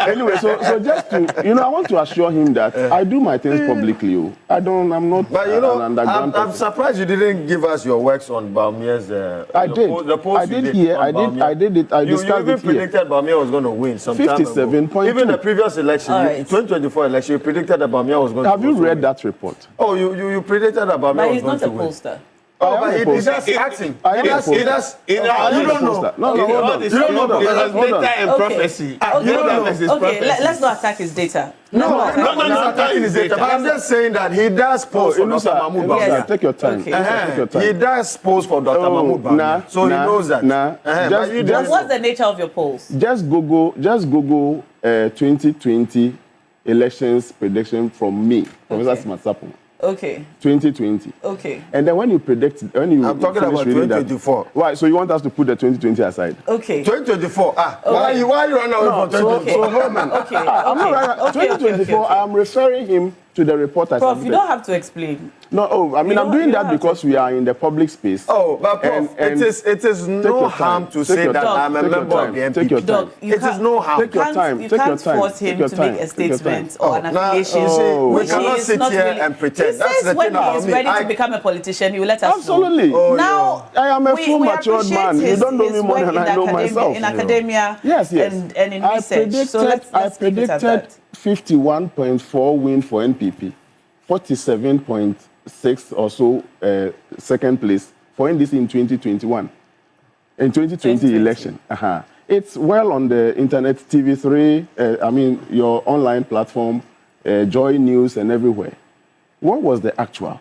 Anyway, so just to, I want to assure him that I do my things publicly. I'm not But an underground I'm person. surprised you didn't give us your works on Baumia's. I did. The post I you did here. on Bawumia. I did it. I You discussed even it here. predicted Bawumia was going to win some time ago. 57.2. Even the previous election, All right. 2024 election, you predicted that Bawumia was going to Have you also read win. that report? Oh, you predicted that Bawumia But was he's going not to a win. pollster. Oh, I but am he a pollster. just acting. I am a pollster. You don't know. No, hold on. You don't know because Hold on. data and prophecy. Okay, You don't know his okay. prophecy. Let's not attack his data. No, I'm not attacking his data, but I'm just saying that he does pose for Dr. Mahmoud Yes. Bawumia. Take your time. Okay. Take your time. He does pose for Dr. Mahmoud Bawumia, so he knows that. But you And just what's the nature of your polls? Just Google 2020 elections prediction from me, Professor Smatsapo. Okay. 2020. Okay. And then when you predict, I'm talking about 2024. Why? So you want us to put the 2020 aside? Okay. 2024. Why you run away from 2024? So hold on. Okay. I'm not right. Okay, 2024. okay. I am referring him to the report I Prof, submitted. you don't have to explain. No, I'm don't- doing you that don't have because we are in the public space. Oh, but Prof, And it is no your harm time. to Take say your that time. I'm a Take your member of time. the NPP. Take your time. Doc, It is no harm. Take your time. You Take your can't time. force him Take your to time. make a Take your time. statement or an Now, affiliation. you see, we which cannot he is sit not here really- and pretend. He That's says the when thing he about is me. ready I- to become a politician, he will let us Absolutely. know. Oh, Now, I am a full we matured appreciate man. You don't know me his more work than in I know academia- myself. In academia Yes. and in research. So let's I keep it at predicted that. 51.4 win for NPP, 47.6 or so second place for NDC in 2021. In 2020 election. It's well on the internet, TV3, your online platform, Joy News and everywhere. What was the actual?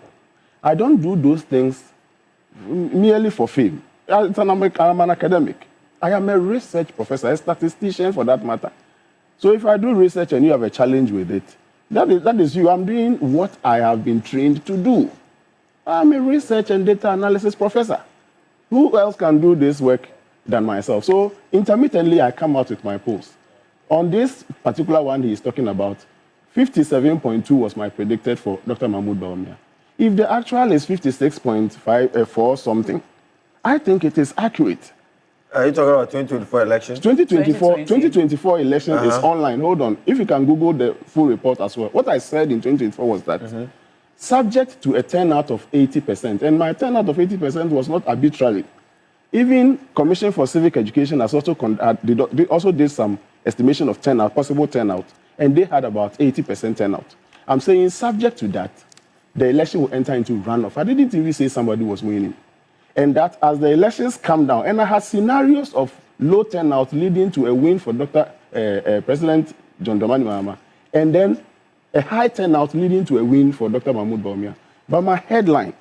I don't do those things merely for fame. I'm an academic. I am a research professor, a statistician for that matter. So if I do research and you have a challenge with it, that is you. I'm doing what I have been trained to do. I'm a research and data analysis professor. Who else can do this work than myself? So intermittently, I come out with my polls. On this particular one he is talking about, 57.2 was my predicted for Dr. Mahmoud Bawumia. If the actual is 56.4 something, I think it is accurate. Are you talking about 2024 elections? 2024 election is online. Hold on. If you can Google the full report as well. What I said in 2024 was that subject to a turnout of 80%, and my turnout of 80% was not arbitrary. Even Commission for Civic Education has also they also did some estimation of turnout, possible turnout, and they had about 80% turnout. I'm saying subject to that, the election will enter into runoff. I didn't even say somebody was winning. And that as the elections come down, and I had scenarios of low turnout leading to a win for President John Dramani Mahama, and then a high turnout leading to a win for Dr. Mahmoud Bawumia. But my headline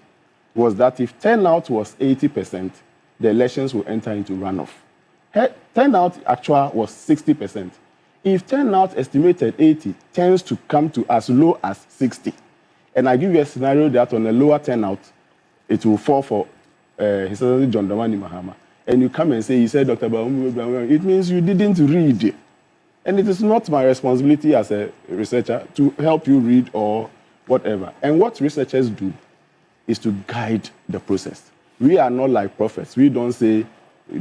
was that if turnout was 80%, the elections will enter into runoff. Turnout actual was 60%. If turnout estimated 80 tends to come to as low as 60, and I give you a scenario that on a lower turnout, it will fall for His Excellency John Dramani Mahama, and you come and say, he said, Dr. Bawumia, it means you didn't read. And it is not my responsibility as a researcher to help you read or whatever. And what researchers do is to guide the process. We are not like prophets. We don't say,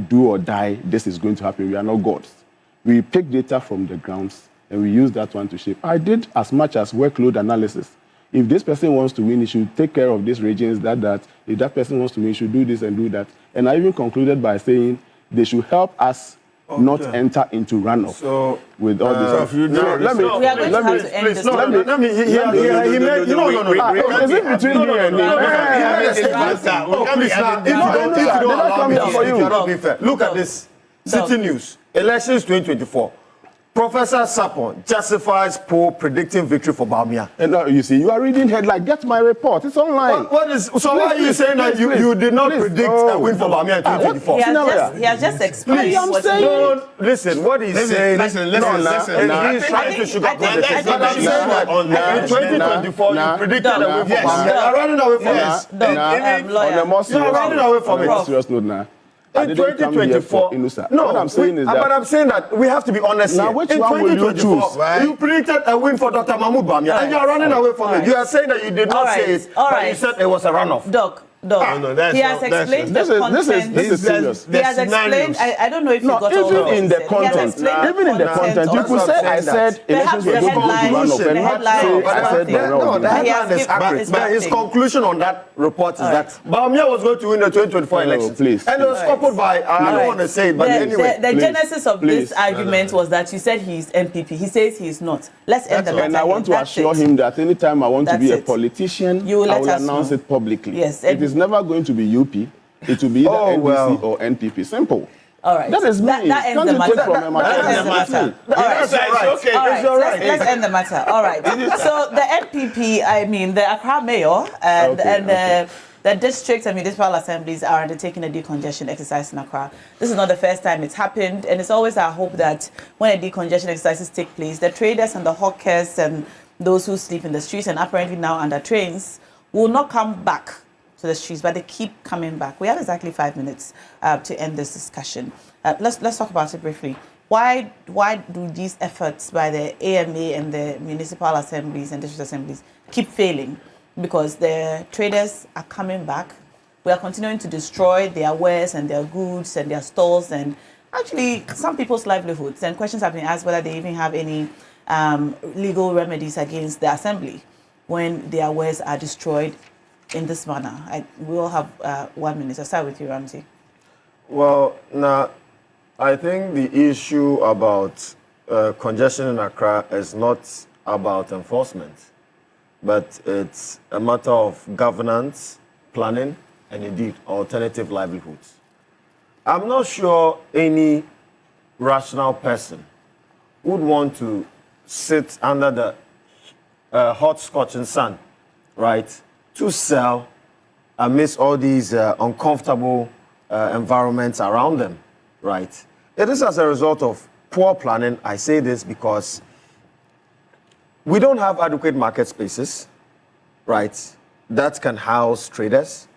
do or die, this is going to happen. We are not gods. We pick data from the grounds and we use that one to shape. I did as much as workload analysis. If this person wants to win, he should take care of these regions, that. If that person wants to win, he should do this and do that. And I even concluded by saying they should help us not enter into runoff with all this. We are going to have to end this. Is it between you and me? Look at this. City News. Elections 2024. Professor Sapon justifies poll predicting victory for Bawumia. And now you see, you are reading headline. Get my report. It's online. So why are you saying that you did not predict a win for Bawumia in 2024? He has just explained what he did. Listen, what he's saying. Listen. He's trying to sugarcoat the case. But I'm saying that in 2024 you predicted a win for Bawumia. You're running away from it. On a more serious You're running away from it. Serious note now. In 2024, no, what I'm saying is that. But I'm saying that we have to be honest now, here. which in one will you 2024, choose? right? You predicted a win for Dr. Mahmoud Bawumia, and you're running away from it. You are saying that you did not say it, but you said it was a runoff. Doc, he has explained the content. This is serious. He has explained. I don't know if you got all of it. Even in the content, you could say I said elections were going to run off, and not say I said the headline is accurate. But his conclusion on that report is that Bawumia was going to win the 2024 elections, and it was coupled by I don't want to say it, but anyway. The genesis of this argument was that you said he's NPP. He says he's not. Let's end the matter. And I want to assure him that anytime I want to be a politician, I will announce it publicly. Yes. It is never going to be UP. It will be either NDC or NPP. Simple. All right. That is me. That ends the matter. That ends the matter. All right. It's okay. All right. Let's end the matter. All right. So the NPP, I mean the Accra mayor and the district and municipal assemblies are undertaking a decongestion exercise in Accra. This is not the first time it's happened, and it's always our hope that when a decongestion exercises take place, the traders and the hawkers and those who sleep in the streets and apparently now under trains will not come back to the streets, but they keep coming back. We have exactly 5 minutes to end this discussion. Let's talk about it briefly. Why do these efforts by the AMA and the municipal assemblies and district assemblies keep failing? Because the traders are coming back. We are continuing to destroy their wares and their goods and their stalls and actually some people's livelihoods. And questions have been asked whether they even have any legal remedies against the assembly when their wares are destroyed in this manner. We all have 1 minute. I'll start with you, Ramsey. Well, now, I think the issue about congestion in Accra is not about enforcement, but it's a matter of governance, planning, and indeed alternative livelihoods. I'm not sure any rational person would want to sit under the hot scorching sun, right, to sell amidst all these uncomfortable environments around them, right? It is as a result of poor planning. I say this because we don't have adequate market spaces, right, that can house traders.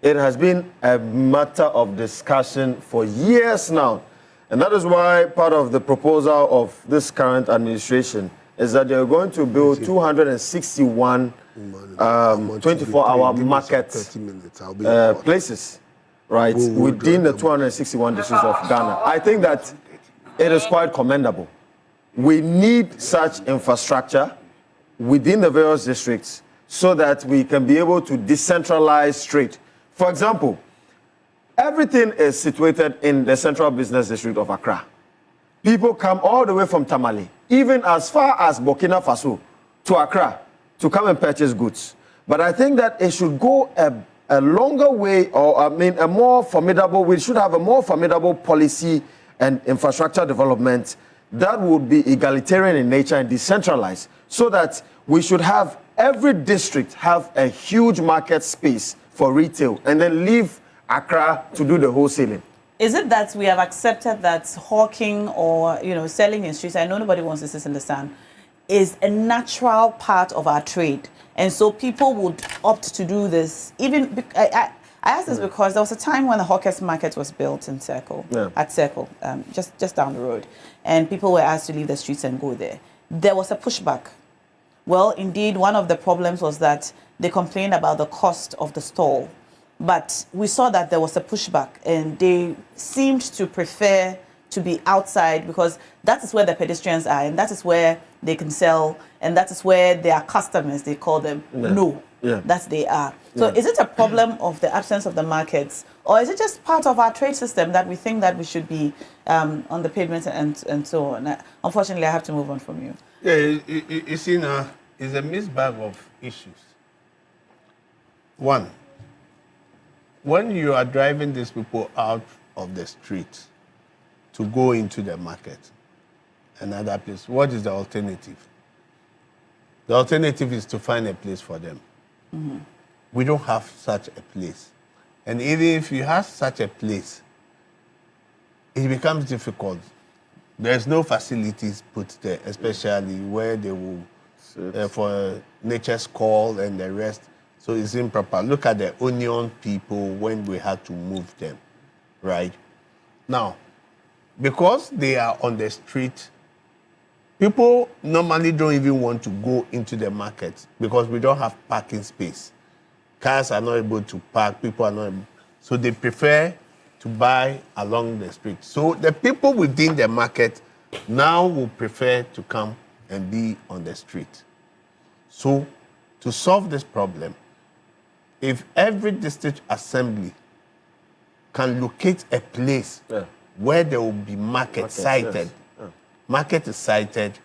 It has been a matter of discussion for years now. And that is why part of the proposal of this current administration is that they're going to build 261 24-hour market places, right, within the 261 districts of Ghana. I think that it is quite commendable. We need such infrastructure within the various districts so that we can be able to decentralize trade. For example, Everything is situated in the central business district of Accra. People come all the way from Tamale, even as far as Burkina Faso, to Accra, to come and purchase goods. But I think that it should go a longer way, or a more formidable, we should have a more formidable policy and infrastructure development that would be egalitarian in nature and decentralized, so that we should have every district have a huge market space for retail and then leave Accra to do the wholesaling. Is it that we have accepted that hawking or selling in streets, I know nobody wants to understand, is a natural part of our trade, and so people would opt to do this? Even I ask this because there was a time when the hawkers market was built in Circle, at Circle, just down the road, and people were asked to leave the streets and go there. There was a pushback. Well, indeed, one of the problems was that they complained about the cost of the stall. But we saw that there was a pushback, and they seemed to prefer to be outside because that is where the pedestrians are, and that is where they can sell, and that is where their customers, they call them, that they are. So is it a problem of the absence of the markets, or is it just part of our trade system that we think that we should be on the pavement and so on? Unfortunately, I have to move on from you. Yeah, you see now, it's a mixed bag of issues. One, when you are driving these people out of the street to go into the market, another place, what is the alternative? The alternative is to find a place for them. Mm-hmm. We don't have such a place. And even if you have such a place, it becomes difficult. There's no facilities put there, especially where they will, for nature's call and the rest. So it's improper. Look at the Onion people when we had to move them, right? Now, because they are on the street, people normally don't even want to go into the market because we don't have parking space. Cars are not able to park, people are not able, so they prefer to buy along the street. So the people within the market now will prefer to come and be on the street. So to solve this problem, if every district assembly can locate a place where there will be market sited, market is sited,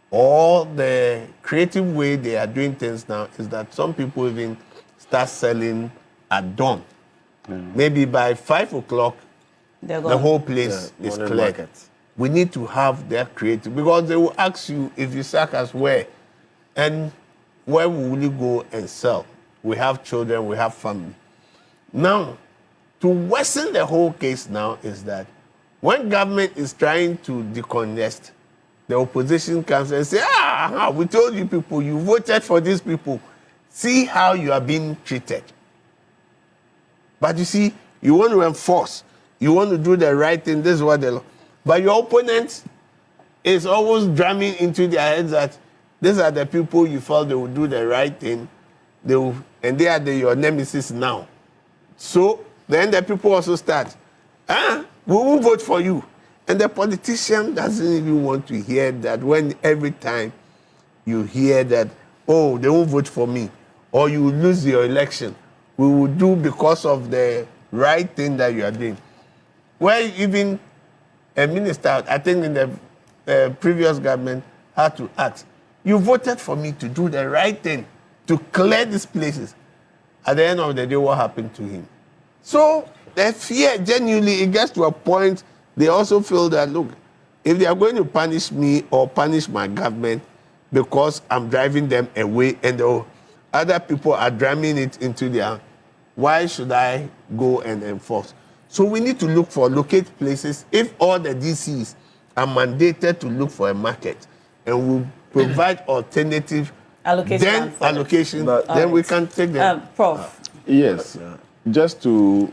or the creative way they are doing things now is that some people even start selling at dawn. Maybe by 5 o'clock, the whole place is cleared. We need to have that creative, because they will ask you, if you sack us where, and where will you go and sell? We have children, we have family. Now, to worsen the whole case now is that when government is trying to decongest, the opposition comes and say, we told you people, you voted for these people. See how you are being treated. But you see, you want to enforce, you want to do the right thing, this is what the law. But your opponent is always drumming into their heads that these are the people you felt they will do the right thing, and they are your nemesis now. So then the people also start, we won't vote for you. And the politician doesn't even want to hear that when every time you hear that, oh, they won't vote for me, or you will lose your election, we will do because of the right thing that you are doing. Where even a minister, I think in the previous government, had to ask, you voted for me to do the right thing, to clear these places. At the end of the day, what happened to him? So the fear, genuinely, it gets to a point, they also feel that, look, if they are going to punish me or punish my government because I'm driving them away and the other people are driving it into their, why should I go and enforce? So we need to locate places. If all the DCs are mandated to look for a market and will provide alternative allocation, then we can take them. Prof. Yes, just to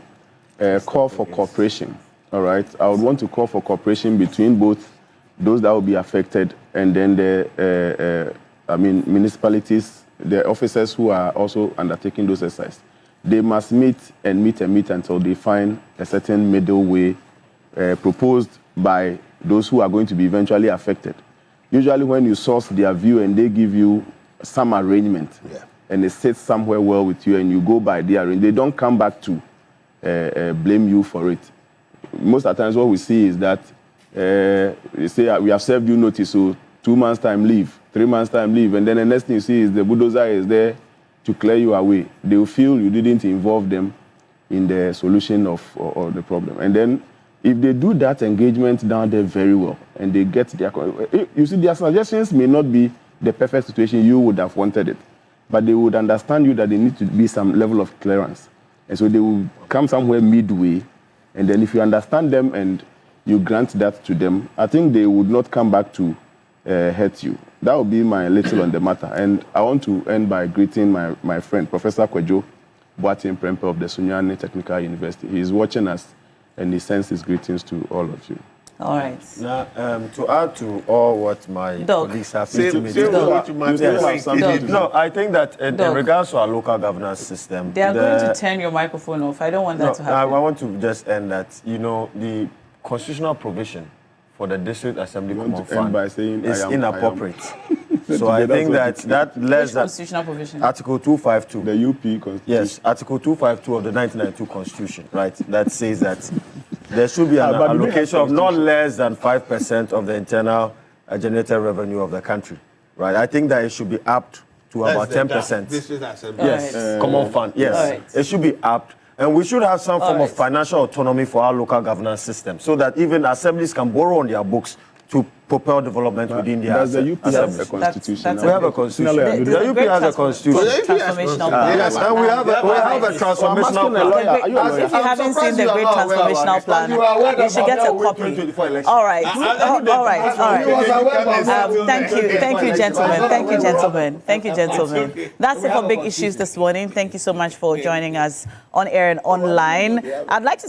call for cooperation, all right? I would want to call for cooperation between both those that will be affected and then the municipalities, the officers who are also undertaking those exercises. They must meet until they find a certain middle way proposed by those who are going to be eventually affected. Usually when you source their view and they give you some arrangement and it sits somewhere well with you and you go by the arrangement, they don't come back to blame you for it. Most of the times what we see is that they say, we have served you notice, so 2 months time leave, 3 months time leave, and then the next thing you see is the bulldozer is there to clear you away. They will feel you didn't involve them in the solution of the problem. And then if they do that engagement down there very well, and they get their, you see, their suggestions may not be the perfect situation you would have wanted it, but they would understand you that there need to be some level of clearance. And so they will come somewhere midway, and then if you understand them and you grant that to them, I think they would not come back to hurt you. That would be my little on the matter. And I want to end by greeting my friend, Professor Kwadwo Boateng Prempeh of the Sunyani Technical University. He is watching us, and he sends his greetings to all of you. All right. Now, to add to all what my colleagues have intimated, no, I think that in regards to our local governance system, they are going to turn your microphone off. I don't want that to happen. I want to just end that, the constitutional provision for the District Assembly Common Fund is inappropriate. So I think that less than constitutional provision? Article 252. The UP Constitution. Yes, Article 252 of the 1992 Constitution, right? That says that there should be an allocation of not less than 5% of the internal generated revenue of the country, right? I think that it should be upped to about 10%. District Assembly. Yes, Common Fund, yes. Right. It should be upped. And we should have some form of financial autonomy for our local governance system so that even assemblies can borrow on their books to propel development within their Does the UP have a constitution? We have a constitution. The UP has a constitution. Transformational plan. Yes, and we have a transformational plan. If you haven't seen the great transformational plan, you should get a copy. All right. Thank you, gentlemen. That's it for Big Issues this morning. Thank you so much for joining us on air and online. I'd like to